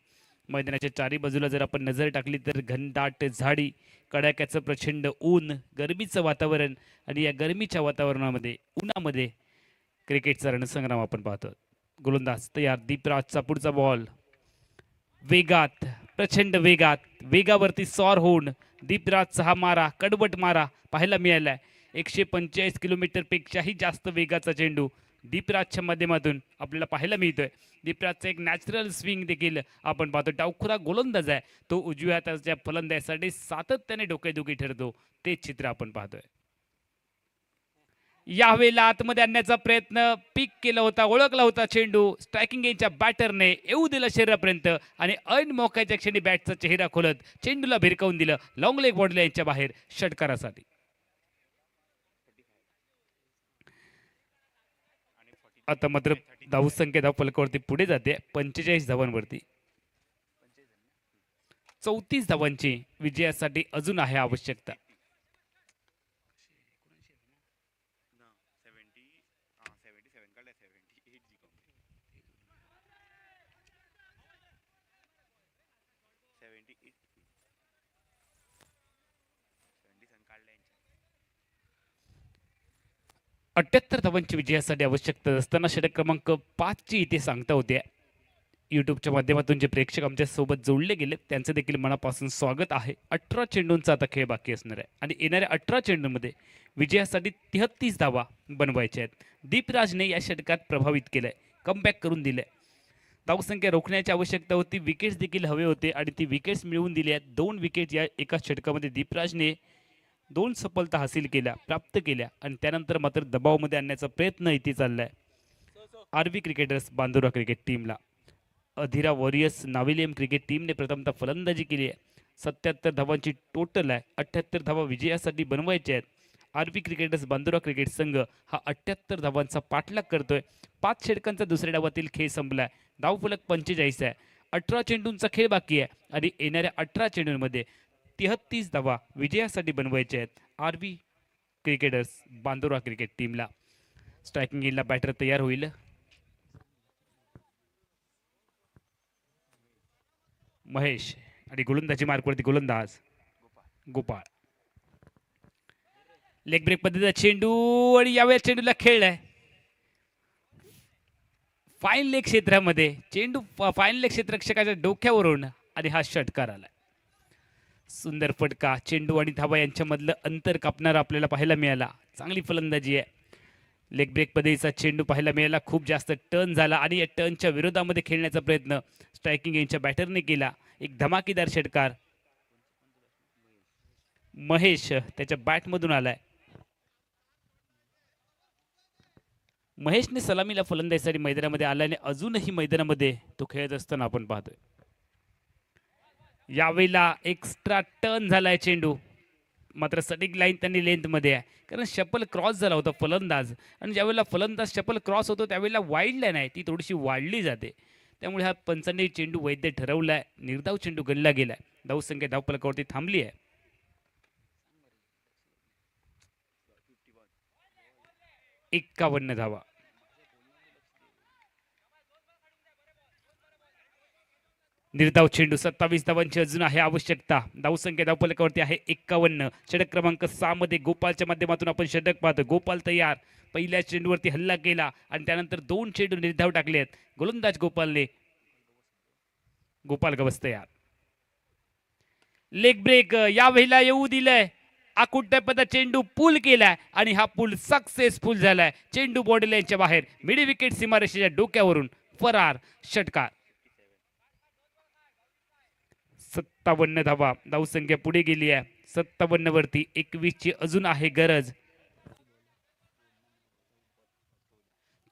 Speaker 3: मैदानाच्या चारी बाजूला जर आपण नजर टाकली तर घनदाट झाडी, कडाक्याचं प्रचंड ऊन, गरमीचं वातावरण आणि या गरमीच्या वातावरणामध्ये उन्हामध्ये क्रिकेटचा रणसंग्राम आपण पाहतो. गोलंदाज तयार. दीपराजचा पुढचा बॉल वेगात, प्रचंड वेगावरती सॉर होऊन दीपराजचा हा मारा, कडवट मारा पाहायला मिळालाय. 145 किलोमीटर पेक्षाही जास्त वेगाचा चेंडू दीपराजच्या माध्यमातून आपल्याला पाहायला मिळतोय. दीपराजचा एक नॅचरल स्विंग देखील आपण पाहतो. डावखुरा गोलंदाज आहे तो. उजव्या हाताच्या फलंदाजासाठी सातत्याने डोकेदुखी ठरतो. ते चित्र आपण पाहतोय. यावेळेला आतमध्ये आणण्याचा प्रयत्न पीक केला होता, ओळखला होता चेंडू. स्ट्रायकिंग रेंजच्या बॅटरने येऊ दिलं शरीरापर्यंत आणि ऐन मोक्याच्या क्षणी बॅटचा चेहरा खोलत चेंडूला भिरकावून दिलं लॉंग लेग बॉडी लाईनच्या बाहेर षटकारासाठी. आता मात्र धावसंख्या धावफलकावरती पुढे जाते 45 धावांवरती. 34 धावांची विजयासाठी अजून आहे आवश्यकता. अठ्ठ्याहत्तर धावांची विजयासाठी आवश्यकता असताना षटक क्रमांक 5 ची इथे सांगता होते. यूट्यूबच्या माध्यमातून जे प्रेक्षक आमच्या सोबत जोडले गेले त्यांचे देखील मनापासून स्वागत आहे. 18 चेंडूंचा आता खेळ बाकी असणार आहे आणि येणाऱ्या 18 चेंडूंमध्ये विजयासाठी 33 धावा बनवायच्या आहेत. दीपराजने या षटकात प्रभावित केलंय, कमबॅक करून दिलंय. धावसंख्या रोखण्याची आवश्यकता होती, विकेट्स देखील हवे होते आणि ती विकेट्स मिळवून दिली आहेत. 2 विकेट या एका षटकामध्ये दीपराजने 2 सफलता हासिल केल्या, प्राप्त केल्या आणि त्यानंतर मात्र दबावामध्ये आणण्याचा प्रयत्न इथे चाललाय आरवी क्रिकेटर्स बांदुरा क्रिकेट टीमला. अधिरा वॉरियर्स नाविलियम क्रिकेट टीमने प्रथमतः फलंदाजी केली आहे. 77 धावांची टोटल आहे. 78 धावा विजयासाठी बनवायच्या आहेत. आरवी क्रिकेटर्स बांदुरा क्रिकेट संघ हा 78 धावांचा पाठलाग करतोय. 5 षटकांचा दुसऱ्या डावातील खेळ संपलाय. धावफलक 45 आहे. 18 चेंडूंचा खेळ बाकी आहे आणि येणाऱ्या 18 चेंडूंमध्ये 33 धावा विजयासाठी बनवायचे आहेत आरवी क्रिकेटर्स बांदुरा क्रिकेट टीमला. स्ट्रायकिंग एंडला बॅटर तयार होईल. महेश आणि गोलंदाजी मार्कवरती गोलंदाज गोपाळ. लेग ब्रेक पद्धतीचा चेंडू आणि यावेळेस चेंडूला खेळलाय फाईन लेग क्षेत्रामध्ये. चेंडू फाईन लेग क्षेत्ररक्षकाच्या डोक्यावरून आणि हा षटकार आलाय. सुंदर फटका. चेंडू आणि धावा यांच्यामधलं अंतर कापणारा आपल्याला पाहायला मिळाला. चांगली फलंदाजी आहे. लेग ब्रेक पद्धतीचा चेंडू पाहायला मिळाला. खूप जास्त टर्न झाला आणि या टर्नच्या विरोधामध्ये खेळण्याचा प्रयत्न स्ट्रायकिंग यांच्या बॅटरने केला. एक धमाकेदार षटकार महेश त्याच्या बॅटमधून आलाय. महेशने सलामीला फलंदाजीसाठी मैदानामध्ये आल्याने अजूनही मैदानामध्ये तो खेळत असताना आपण पाहतोय. यावेळेला एक्स्ट्रा टर्न झालाय चेंडू, मात्र सटिक लाईन त्यांनी लेंथमध्ये आहे कारण शपल क्रॉस झाला होता फलंदाज आणि ज्यावेळेला फलंदाज शपल क्रॉस होतो त्यावेळेला वाईड लाईन आहे ती थोडीशी वाढली जाते. त्यामुळे हा पंचांनी चेंडू वैध ठरवलाय. निर्धाव चेंडू गणला गेलाय. धावसंख्या धावफलकावरती थांबली आहे. 51 धावा. निर्धाव चेंडू 27 धावांची अजून आहे आवश्यकता. धावसंख्या धावफलकावरती आहे 51. षटक क्रमांक 6 मध्ये गोपालच्या माध्यमातून आपण षटक पाहतो. गोपाल तयार. पहिल्या चेंडूवरती हल्ला केला आणि त्यानंतर 2 चेंडू निर्धाव टाकलेत गोलंदाज गोपालने. गोपाल गवस तयार. लेग ब्रेक यावेळेला येऊ दिलंय. आकुट्यापदा चेंडू पूल केलाय आणि हा पूल सक्सेसफुल झालाय. चेंडू बॉडी लाईनच्या बाहेर मिड विकेट सीमारेषेच्या डोक्यावरून फरार. षटकार. 57 धावा. धावसंख्या पुढे गेली आहे 57 वरती. 21 ची अजून आहे गरज.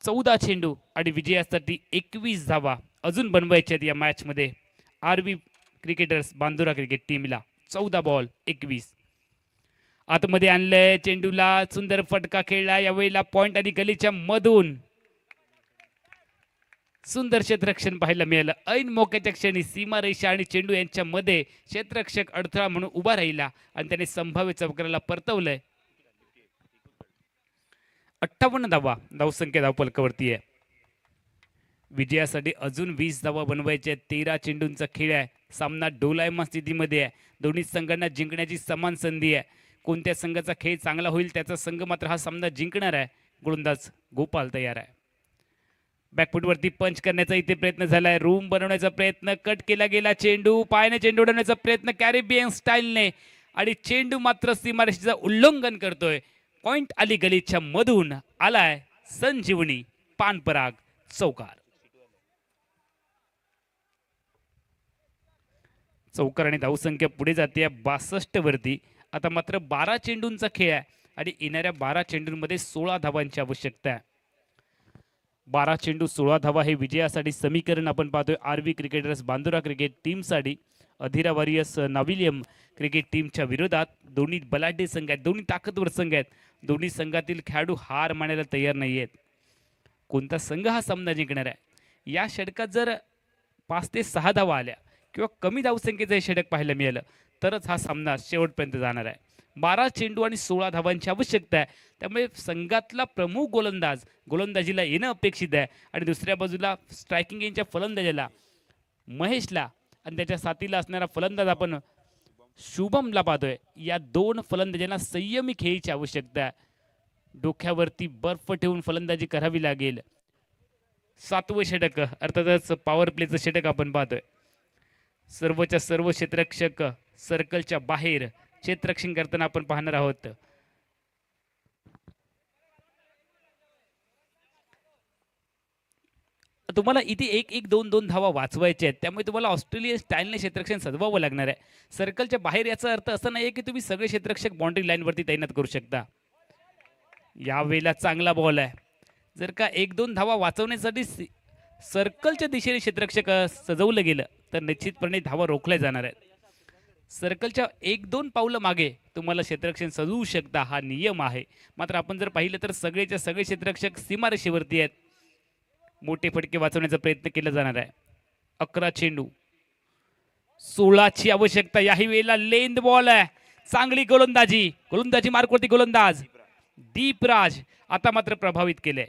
Speaker 3: 14 चेंडू आणि विजयासाठी 21 धावा अजून बनवायच्या या मॅच मध्ये आरबी क्रिकेटर्स बांदुरा क्रिकेट टीमला. 14 बॉल 21. आतमध्ये आणलंय चेंडूला. सुंदर फटका खेळला यावेळेला पॉइंट आणि गलीच्या मधून. सुंदर क्षेत्ररक्षण पाहायला मिळालं. ऐन मोक्याच्या क्षणी सीमारेषा आणि चेंडू यांच्या मध्ये क्षेत्ररक्षक अडथळा म्हणून उभा राहिला आणि त्याने संभाव्य चौकाराला परतवलंय. 58 धावा धावसंख्या धावफलकावरती आहे. विजयासाठी अजून 20 धावा बनवायच्या. 13 चेंडूंचा खेळ आहे. सामना डोलायमान स्थितीमध्ये आहे. दोन्ही संघांना जिंकण्याची समान संधी आहे. कोणत्या संघाचा खेळ चांगला होईल त्याचा संघ मात्र हा सामना जिंकणार आहे. गोलंदाज गोपाल तयार आहे. बॅकफुटवरती पंच करण्याचा इथे प्रयत्न झालाय. रूम बनवण्याचा प्रयत्न. कट केला गेला चेंडू. पायाने चेंडू उडवण्याचा प्रयत्न कॅरेबियन स्टाईलने आणि चेंडू मात्र सीमारेषेचं उल्लंघन करतोय. पॉइंट आली गलीच्या मधून. आलाय संजीवनी पानपराग. चौकार. चौकार आणि धावसंख्या पुढे जाते 62 वरती. आता मात्र 12 चेंडूंचा खेळ आहे आणि येणाऱ्या 12 चेंडूंमध्ये 16 धावांची आवश्यकता आहे. 12 चेंडू 16 धावा हे विजयासाठी समीकरण आपण पाहतोय आरबी क्रिकेटर्स बांदुरा क्रिकेट टीमसाठी. अधिरा वॉरियर्स नाविलियम क्रिकेट टीमच्या विरोधात. दोन्ही बलाढ्य संघ आहेत. दोन्ही ताकदवर संघ आहेत. दोन्ही संघातील खेळाडू हार मानायला तयार नाही आहेत. कोणता संघ हा सामना जिंकणार आहे? या षटकात जर 5 ते 6 धावा आल्या किंवा कमी धावसंख्येचं हे षटक पाहायला मिळालं तरच हा सामना शेवटपर्यंत जाणार आहे. 12 चेंडू आणि 16 धावांची आवश्यकता आहे. त्यामुळे संघातला प्रमुख गोलंदाज गोलंदाजीला येणं अपेक्षित आहे आणि दुसऱ्या बाजूला स्ट्रायकिंग यांच्या फलंदाजाला महेशला आणि त्याच्या साथीला असणारा फलंदाज आपण शुभमला पाहतोय. या 2 फलंदाजांना संयमी खेळीची आवश्यकता आहे. डोक्यावरती बर्फ ठेवून फलंदाजी करावी लागेल. 7वं षटक अर्थातच पॉवर प्लेचं षटक आपण पाहतोय. सर्वच्या सर्व क्षेत्ररक्षक सर्कलच्या बाहेर क्षेत्ररक्षण करताना आपण पाहणार आहोत. तुम्हाला इथे 1-1-2-2 धावा वाचवायच्या आहेत. त्यामुळे तुम्हाला ऑस्ट्रेलियन स्टाईलने क्षेत्ररक्षण सजवावं लागणार आहे. सर्कलच्या बाहेर याचा अर्थ असा नाही की तुम्ही सगळे क्षेत्ररक्षक बाउंड्री लाईनवरती तैनात करू शकता. यावेळेला चांगला बॉल आहे. जर का 1-2 धावा वाचवण्यासाठी सर्कलच्या दिशेने क्षेत्ररक्षक सजवलं गेलं तर निश्चितपणे धावा रोखल्या जाणार आहेत. सर्कलच्या 1-2 पावलं मागे तुम्हाला क्षेत्ररक्षण सजवू शकता हा नियम आहे. मात्र आपण जर पाहिलं तर सगळेच्या सगळे क्षेत्ररक्षक सीमारेषेवरती आहेत. मोठे फटके वाचवण्याचा प्रयत्न केला जाणार आहे. 11 चेंडू 16 ची आवश्यकता. याही वेळेला लेंथ बॉल आहे. चांगली गोलंदाजी मार्कवरती गोलंदाज दीपराज आता मात्र प्रभावित केलंय.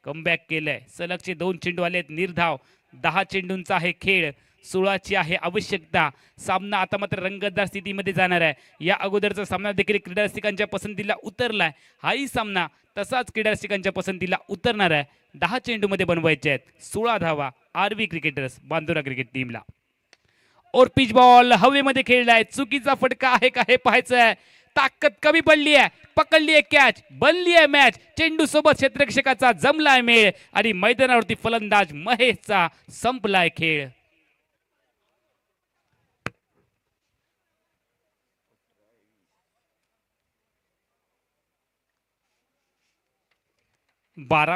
Speaker 3: कमबॅक केलंय. सलगचे 2 चेंडू आलेत. निर्धाव. 10 चेंडूंचा आहे खेळ. 16 ची आहे आवश्यकता. सामना आता मात्र रंगतदार स्थितीमध्ये जाणार आहे. या अगोदरचा सामना देखील क्रीडा रसिकांच्या पसंतीला उतरलाय. हाही सामना तसाच क्रीडा रसिकांच्या पसंतीला उतरणार आहे. 10 चेंडूमध्ये बनवायचे आहेत. 16 धावा आरबी क्रिकेटर्स बांदुरा क्रिकेट टीमला. और पिच बॉल हवेमध्ये खेळलाय. चुकीचा फटका आहे का हे पाहायचं आहे. ताकद कमी पडली आहे. पकडली आहे कॅच. बनली आहे मॅच. चेंडू सोबत क्षेत्ररक्षकाचा जमलाय मेळ आणि मैदानावरती फलंदाज महेशचा संपलाय खेळ.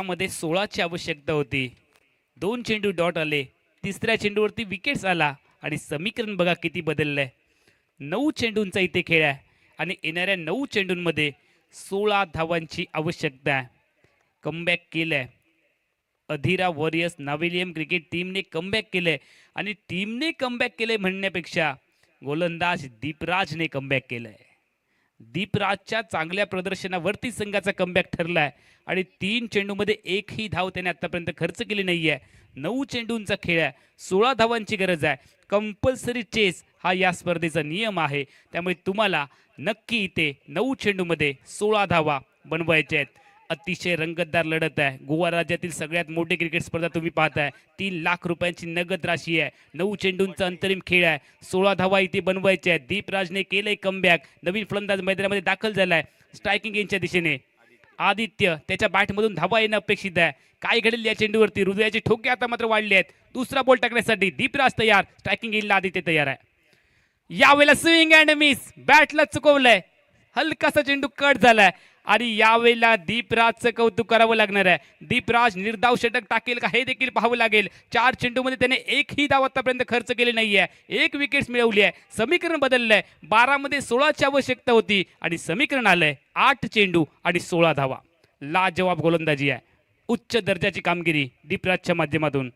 Speaker 3: मध्ये 16 ची आवश्यकता होती. 2 चेंडू डॉट आले. तिसऱ्या चेंडूवरती विकेट्स आला आणि समीकरण बघा किती बदललंय. 9 चेंडूंचा इथे खेळ आहे आणि येणाऱ्या 9 चेंडूंमध्ये 16 धावांची आवश्यकता आहे. कमबॅक केलंय. अधिरा वॉरियर्स नाविलियम क्रिकेट टीमने कमबॅक केलंय आणि टीमने कमबॅक केलंय म्हणण्यापेक्षा गोलंदाज दीपराजने कमबॅक केलंय. दीपराजच्या चांगल्या प्रदर्शनावरती संघाचा कमबॅक ठरलाय आणि 3 चेंडूमध्ये एकही धाव त्याने आतापर्यंत खर्च केली नाहीये. 9 चेंडूंचा खेळ आहे, 16 धावांची गरज आहे. कंपल्सरी चेस हा या स्पर्धेचा नियम आहे, त्यामुळे तुम्हाला नक्की इथे 9 चेंडूमध्ये 16 धावा बनवायच्या आहेत. अतिशय रंगतदार लढत आहे. गोवा राज्यातील सगळ्यात मोठी क्रिकेट स्पर्धा तुम्ही पाहताय. 3 लाख रुपयांची नगद राशी आहे. 9 चेंडूंचा अंतरिम खेळ आहे. 16 धावा इथे बनवायच्या आहेत. दीपराजने केलंय कमबॅक. नवीन फलंदाज मैदानामध्ये दाखल झालाय स्ट्रायकिंग एंडच्या दिशेने. आदित्य त्याच्या बॅटमधून धावा येणं अपेक्षित आहे. काय घडेल या चेंडूवरती? हृदयाचे ठोके आता मात्र वाढले आहेत. दुसरा बॉल टाकण्यासाठी दीपराज तयार. स्ट्रायकिंग एंडला आदित्य तयार आहे. यावेळेला स्विंग अँड मिस, बॅटला चुकवलंय. हलकासा चेंडू कट झालाय आणि यावेळेला दीपराजचं कौतुक करावं लागणार आहे. दीपराज निर्धाव षटक टाकेल का हे देखील पाहावं लागेल. 4 चेंडूमध्ये त्याने एकही धाव आतापर्यंत खर्च केली नाहीये. 1 विकेट मिळवली आहे. समीकरण बदललंय. 12 मध्ये 16ची आवश्यकता होती आणि समीकरण आलंय 8 चेंडू आणि 16 धावा. लाजवाब गोलंदाजी आहे. उच्च दर्जाची कामगिरी दीपराजच्या माध्यमातून.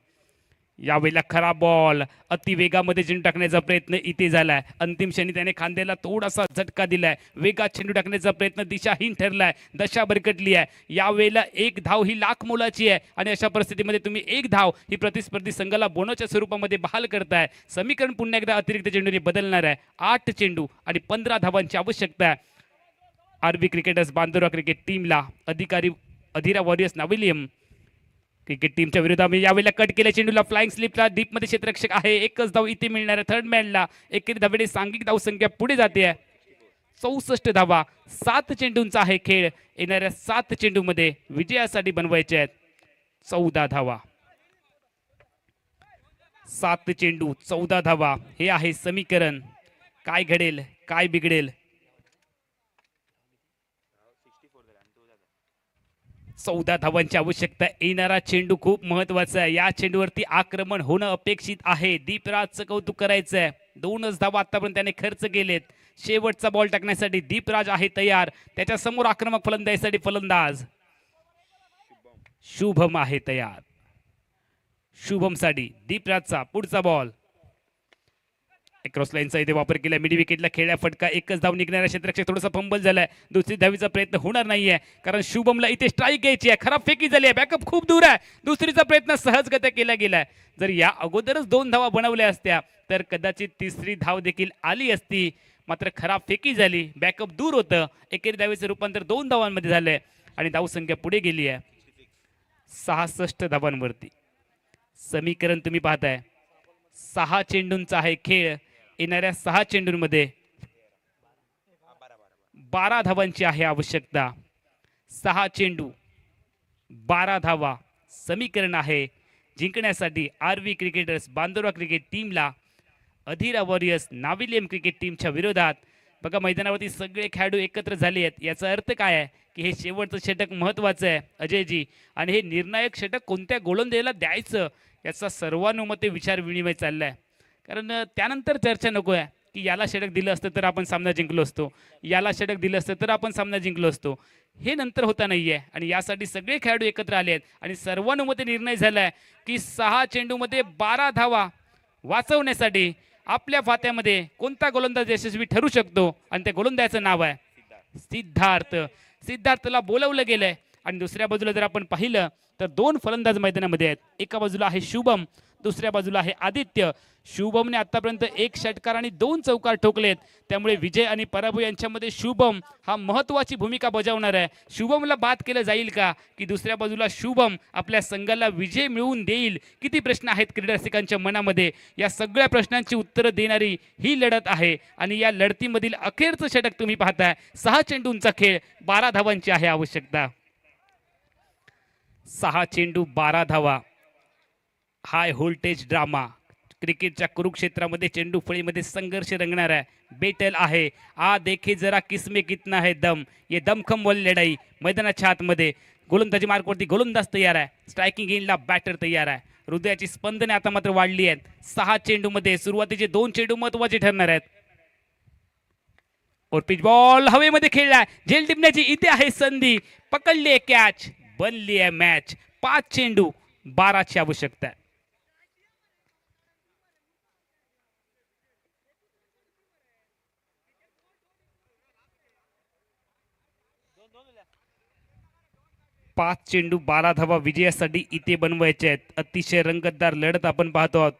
Speaker 3: यावेळेला खरा बॉल, अतिवेगामध्ये चेंडू टाकण्याचा प्रयत्न इथे झालाय. अंतिम क्षणी त्याने खांद्याला थोडासा झटका दिलाय. वेगात चेंडू टाकण्याचा प्रयत्न दिशाहीन ठरलाय. दशा भरकटली आहे. यावेळेला 1 धाव ही लाख मोलाची आहे आणि अशा परिस्थितीमध्ये तुम्ही 1 धाव ही प्रतिस्पर्धी संघाला बोनसच्या स्वरूपामध्ये बहाल करताय. समीकरण पुन्हा एकदा अतिरिक्त चेंडूने बदलणार आहे. 8 चेंडू आणि 15 धावांची आवश्यकता आहे. आरबी क्रिकेटर्स बांदुरा क्रिकेट टीमला अधिरा वॉरियर्स नाविलियम क्रिकेट टीमच्या विरोधामध्ये यावेळेला कट केल्या चेंडूला फ्लाइंग स्लिपला डीपमध्ये क्षेत्ररक्षक आहे. 1च धाव इथे मिळणार आहे. थर्ड मॅनला एकेरी धावेने सांघिक धावसंख्या पुढे जाते आहे. 64 धावा. 7 चेंडूंचा आहे खेळ. येणाऱ्या 7 चेंडूमध्ये विजयासाठी बनवायचे आहेत 14 धावा. 7 चेंडू 14 धावा हे आहे समीकरण. काय घडेल, काय बिघडेल? 14 धावांची आवश्यकता. येणारा चेंडू खूप महत्वाचा आहे. या चेंडूवरती आक्रमण होणं अपेक्षित आहे. दीपराजचं कौतुक करायचं आहे. 2च धावा आतापर्यंत त्याने खर्च केलेत. शेवटचा बॉल टाकण्यासाठी दीपराज आहे तयार. त्याच्या समोर आक्रमक फलंदाजीसाठी फलंदाज शुभम आहे तयार. शुभमसाठी दीपराजचा पुढचा बॉल. क्रॉस लाईनचा इथे वापर केला. मिडी विकेटला खेळला फटका. 1च धाव निघणाऱ्या क्षेत्ररक्षक थोडासा फंबल झालाय. दुसरी धावीचा प्रयत्न होणार नाहीये कारण शुभमला इथे स्ट्राईक घ्यायची आहे. खराब फेकी झाली आहे. बॅकअप खूप दूर आहे. दुसरीचा प्रयत्न सहजगत्या केला गेलाय. जर या अगोदरच 2 धावा बनवल्या असत्या तर कदाचित तिसरी धाव देखील आली असती. मात्र खराब फेकी झाली. बॅकअप दूर होतं. एकेरी धावेचं रूपांतर 2 धावांमध्ये झालंय आणि धावसंख्या पुढे गेली आहे 66 धावांवरती. समीकरण तुम्ही पाहताय. 6 चेंडूंचा आहे खेळ. येणाऱ्या 6 चेंडूंमध्ये 12 धावांची आहे आवश्यकता. 6 चेंडू 12 धावा समीकरण आहे जिंकण्यासाठी आरवी क्रिकेटर्स बांदुरा क्रिकेट टीमला अधिरा वॉरियर्स नाविलियम क्रिकेट टीमच्या विरोधात. बघा मैदानावरती सगळे खेळाडू एकत्र झाले आहेत. याचा अर्थ काय आहे की हे शेवटचं षटक महत्त्वाचं आहे अजयजी. आणि हे निर्णायक षटक कोणत्या गोलंदाजाला द्यायचं याचा सर्वानुमते विचार विनिमय चाललाय. कारण त्यानंतर चर्चा नको आहे की याला षटक दिलं असतं तर आपण सामना जिंकलो असतो, याला षटक दिलं असतं तर आपण सामना जिंकलो असतो. हे नंतर होता नाहीये आणि यासाठी सगळे खेळाडू एकत्र आले आहेत आणि सर्वानुमते निर्णय झालाय की 6 चेंडूमध्ये 12 धावा वाचवण्यासाठी आपल्या फात्यामध्ये कोणता गोलंदाज यशस्वी ठरू शकतो आणि त्या गोलंदाजाचं नाव आहे सिद्धार्थ. सिद्धार्थला बोलवलं गेलंय आणि दुसऱ्या बाजूला जर आपण पाहिलं तर 2 फलंदाज मैदानामध्ये आहेत. एका बाजूला आहे शुभम, दुसऱ्या बाजूला आहे आदित्य. शुभमने आतापर्यंत 1 षटकार आणि 2 चौकार ठोकलेत. त्यामुळे विजय आणि पराभव यांच्यामध्ये शुभम हा महत्त्वाची भूमिका बजावणार आहे. शुभमला बाद केलं जाईल का की दुसऱ्या बाजूला शुभम आपल्या संघाला विजय मिळवून देईल? किती प्रश्न आहेत क्रीडा रसिकांच्या मनामध्ये. या सगळ्या प्रश्नांची उत्तरं देणारी ही लढत आहे आणि या लढतीमधील अखेरचं षटक तुम्ही पाहताय. 6 चेंडूंचा खेळ, 12 धावांची आहे आवश्यकता. 6 चेंडू 12 धावा. High voltage drama. क्रिकेटच्या कुरुक्षेत्रामध्ये चेंडू फळीमध्ये संघर्ष रंगणार आहे. बेटल आहे. आ देखे जरा किसमे कितना है दम. ये दमखम वाली लढाई मैदानाच्या आतमध्ये. गोलंदाजी मार्कवरती गोलंदाज तयार आहे. स्ट्रायकिंग एंडला बॅटर तयार आहे. हृदयाची स्पंदने आता मात्र वाढली आहेत. 6 चेंडूमध्ये सुरुवातीचे 2 चेंडू महत्त्वाचे ठरणार आहेत. और पिच बॉल हवेमध्ये खेळलाय. झेल टिपण्याची इथे आहे संधी. पकडली आहे कॅच. बनली आहे मॅच. 5 चेंडू 12ची आवश्यकता आहे. 5 चेंडू 12 धावा विजयासाठी इथे बनवायचे आहेत. अतिशय रंगतदार लढत आपण पाहतो आहोत.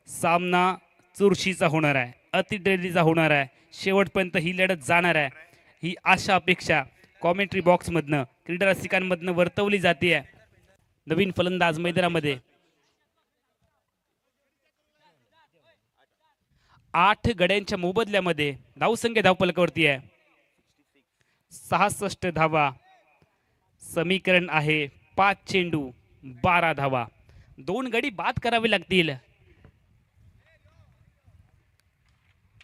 Speaker 3: सामना चुरशीचा होणार आहे, अतिटरीचा होणार आहे. शेवटपर्यंत ही लढत जाणार आहे, ही आशा अपेक्षा कॉमेंट्री बॉक्समधनं क्रीडा रसिकांमधनं वर्तवली जाते. नवीन फलंदाज मैदानामध्ये 8 गड्यांच्या मोबदल्यामध्ये धावसंख्या धावफलकावरती आहे 66 धावा. समीकरण आहे 5 चेंडू 12 धावा. 2 गडी बाद करावे लागतील.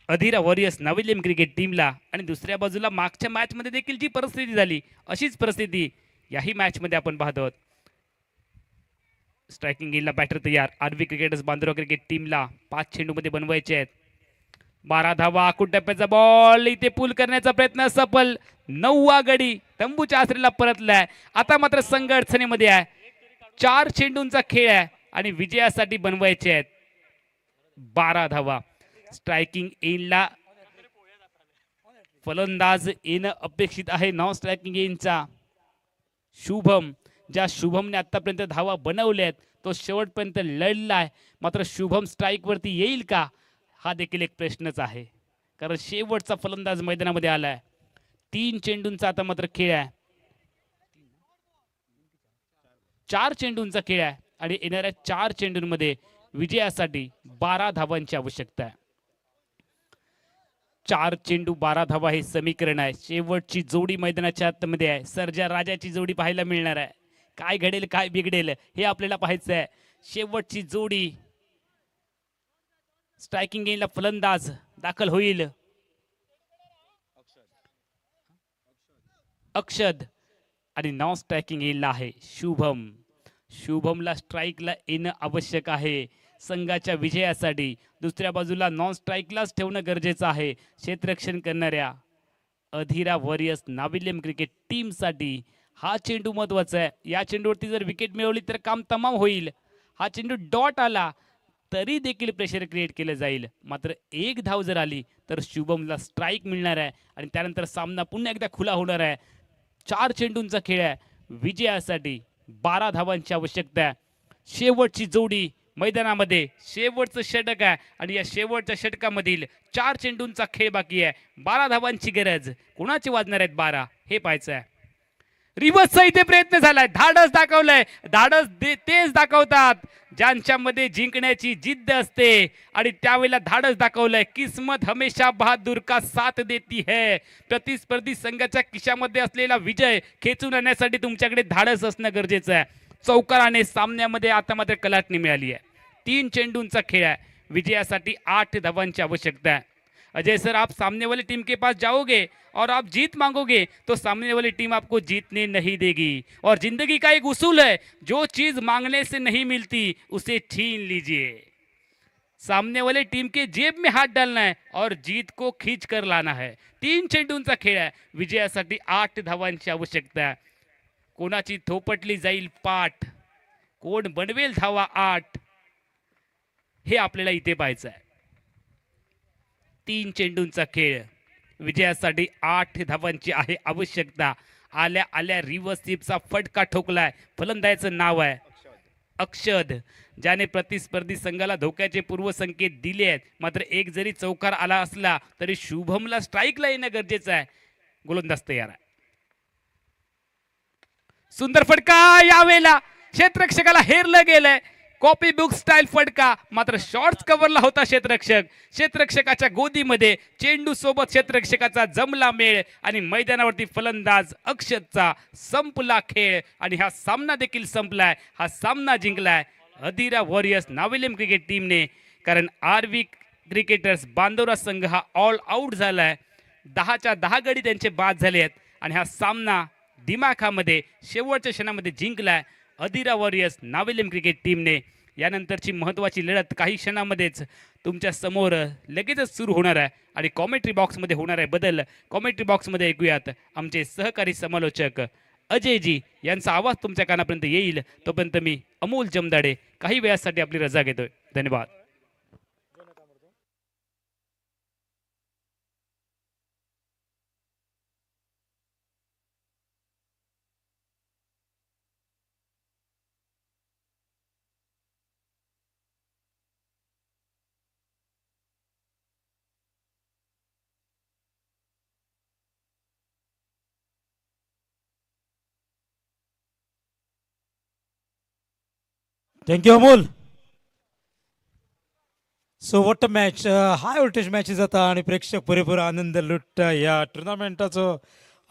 Speaker 3: अधिरा वॉरियर्स नविलियम क्रिकेट टीमला. आणि दुसऱ्या बाजूला मागच्या मॅच मध्ये देखील जी परिस्थिती झाली अशीच परिस्थिती याही मॅच मध्ये आपण पाहतो आहोत. स्ट्रायकिंग गेमला बॅटर तयार. आरवी क्रिकेटर्स बांद्रा क्रिकेट टीमला 5 चेंडू मध्ये बनवायचे आहेत. 12 धावा. आखूड टप्प्याचा बॉल इथे पूल करण्याचा प्रयत्न सफल. 9वा गडी तंबूच्या आसरेला परतलाय. आता मात्र संघ अडचणीमध्ये आहे. 4 चेंडूंचा खेळ आहे आणि विजयासाठी बनवायचे आहेत 12 धावा. स्ट्रायकिंग एंडला फलंदाज येणं अपेक्षित आहे. नॉन स्ट्रायकिंग एंडचा शुभम. ज्या शुभमने आतापर्यंत धावा बनवल्यात तो शेवटपर्यंत लढलाय. मात्र शुभम स्ट्राईक वरती येईल का हा देखील एक प्रश्नच आहे, कारण शेवटचा फलंदाज मैदानामध्ये आलाय. 3 चेंडूंचा आता मात्र खेळ आहे. 4 चेंडूंचा खेळ आहे आणि येणाऱ्या 4 चेंडूंमध्ये विजयासाठी 12 धावांची आवश्यकता आहे. 4 चेंडू 12 धावा हे समीकरण आहे. शेवटची जोडी मैदानाच्या आतमध्ये आहे. सर्जा राजाची जोडी पाहायला मिळणार आहे. काय घडेल काय बिघडेल हे आपल्याला पाहायचं आहे. शेवटची जोडी. स्ट्रायकिंग गेमला फलंदाज दाखल होईल अक्षद आणि नॉन स्ट्रायकिंग गेमला आहे शुभम. शुभमला स्ट्राईकला येणं आवश्यक आहे संघाच्या विजयासाठी. दुसऱ्या बाजूला नॉन स्ट्राईकलाच ठेवणं गरजेचं आहे क्षेत्ररक्षण करणाऱ्या अधिरा वॉरियर्स नाविलियम क्रिकेट टीमसाठी. हा चेंडू महत्वाचा आहे. या चेंडूवरती जर विकेट मिळवली तर काम तमाम होईल. हा चेंडू डॉट आला तरी देखील प्रेशर क्रिएट केलं जाईल. मात्र 1 धाव जर आली तर शुभमला स्ट्राईक मिळणार आहे आणि त्यानंतर सामना पुन्हा एकदा खुला होणार आहे. 4 चेंडूंचा खेळ आहे. विजयासाठी 12 धावांची आवश्यकता आहे. शेवटची जोडी मैदानामध्ये. शेवटचं षटक आहे आणि या शेवटच्या षटकामधील 4 चेंडूंचा खेळ बाकी आहे. 12 धावांची गरज. कोणाचे वाजणार आहेत 12 हे पाहायचं आहे. रिव्हर्सचा इथे प्रयत्न झालाय. धाडस दाखवलंय. धाडस तेच दाखवतात ज्यांच्यामध्ये जिंकण्याची जिद्द असते आणि त्यावेळेला धाडस दाखवलंय. किस्मत हमेशा बहादूर का साथ देती है. प्रतिस्पर्धी संघाच्या खिशामध्ये असलेला विजय खेचून आणण्यासाठी तुमच्याकडे धाडस असणं गरजेचं आहे. चौकाराने सामन्यामध्ये आता मात्र कलाटणी मिळाली आहे. 3 चेंडूंचा खेळ आहे. विजयासाठी 8 धावांची आवश्यकता है। अजय सर, आप सामने वाली टीम के पास जाओगे और आप जीत मांगोगे तो सामने वाली टीम आपको जीतने नहीं देगी। और जिंदगी का एक उसूल है, जो चीज मांगने से नहीं मिलती उसे छीन लीजिए। सामने वाले टीम के जेब में हाथ डालना है और जीत को खींच कर लाना है। 3 चेंडूंचा खेळ आहे। विजयासाठी 8 धावांची आवश्यकता आहे। कोणाची थोपटली जाईल पाठ, कोण बनवेल धावा 8, हे आपल्याला इथे पाहायचं आहे। 3 चेंडूंचा खेळ, विजयासाठी 8 धावांची आहे आवश्यकता। आल्या आल्या रिव्हर्स स्वीपचा फटका ठोकलाय। फलंदाजाचं नाव आहे अक्षद, ज्याने प्रतिस्पर्धी संघाला धोक्याचे पूर्वसंकेत दिले आहेत। मात्र एक जरी चौकार आला असला तरी शुभमला स्ट्राईकला येणं गरजेचं आहे। गोलंदाज तयार आहे। सुंदर फटका, यावेळेला क्षेत्ररक्षकाला हेरलं गेलंय। कॉपी बुक स्टाईल फटका, मात्र शॉर्ट्स कव्हरला होता क्षेत्ररक्षक। क्षेत्ररक्षकाच्या गोदीमध्ये चेंडू सोबत क्षेत्ररक्षकाचा जमला मेळ आणि मैदानावरती फलंदाज अक्षदचा संपला खेळ आणि हा सामना देखील संपलाय। हा सामना जिंकलाय अधिरा वॉरियर्स नाविलियम क्रिकेट टीमने, कारण आरवी क्रिकेटर्स बांदोरा संघ हा ऑल आउट झालाय। 10च्या 10 गडी त्यांचे बाद झाले आहेत आणि हा सामना दिमाखामध्ये शेवटच्या क्षणामध्ये जिंकलाय अधिरा वॉरियर्स नाविलियम क्रिकेट टीमने। यानंतरची महत्त्वाची लढत काही क्षणामध्येच तुमच्या समोर लगेचच सुरू होणार आहे आणि कॉमेंट्री बॉक्समध्ये होणार आहे बदल। कॉमेंट्री बॉक्समध्ये ऐकूयात आमचे सहकारी समालोचक अजयजी यांचा आवाज तुमच्या कानापर्यंत येईल। तोपर्यंत मी अमोल जमदाडे काही वेळासाठी आपली रजा घेतोय। धन्यवाद।
Speaker 1: Thank you Amol. So what a match, high voltage match जाता आणि प्रेक्षक पुरेपूर आनंद लुटता या टुर्नामेंटाचं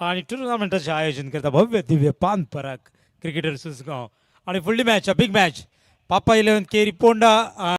Speaker 1: आणि टुर्नामेंटाचे आयोजन करता भव्य दिव्य पान पराग क्रिकेटर सुसगाव आणि फुडली मॅच बिग मॅच पापा 11 केरी पोंडा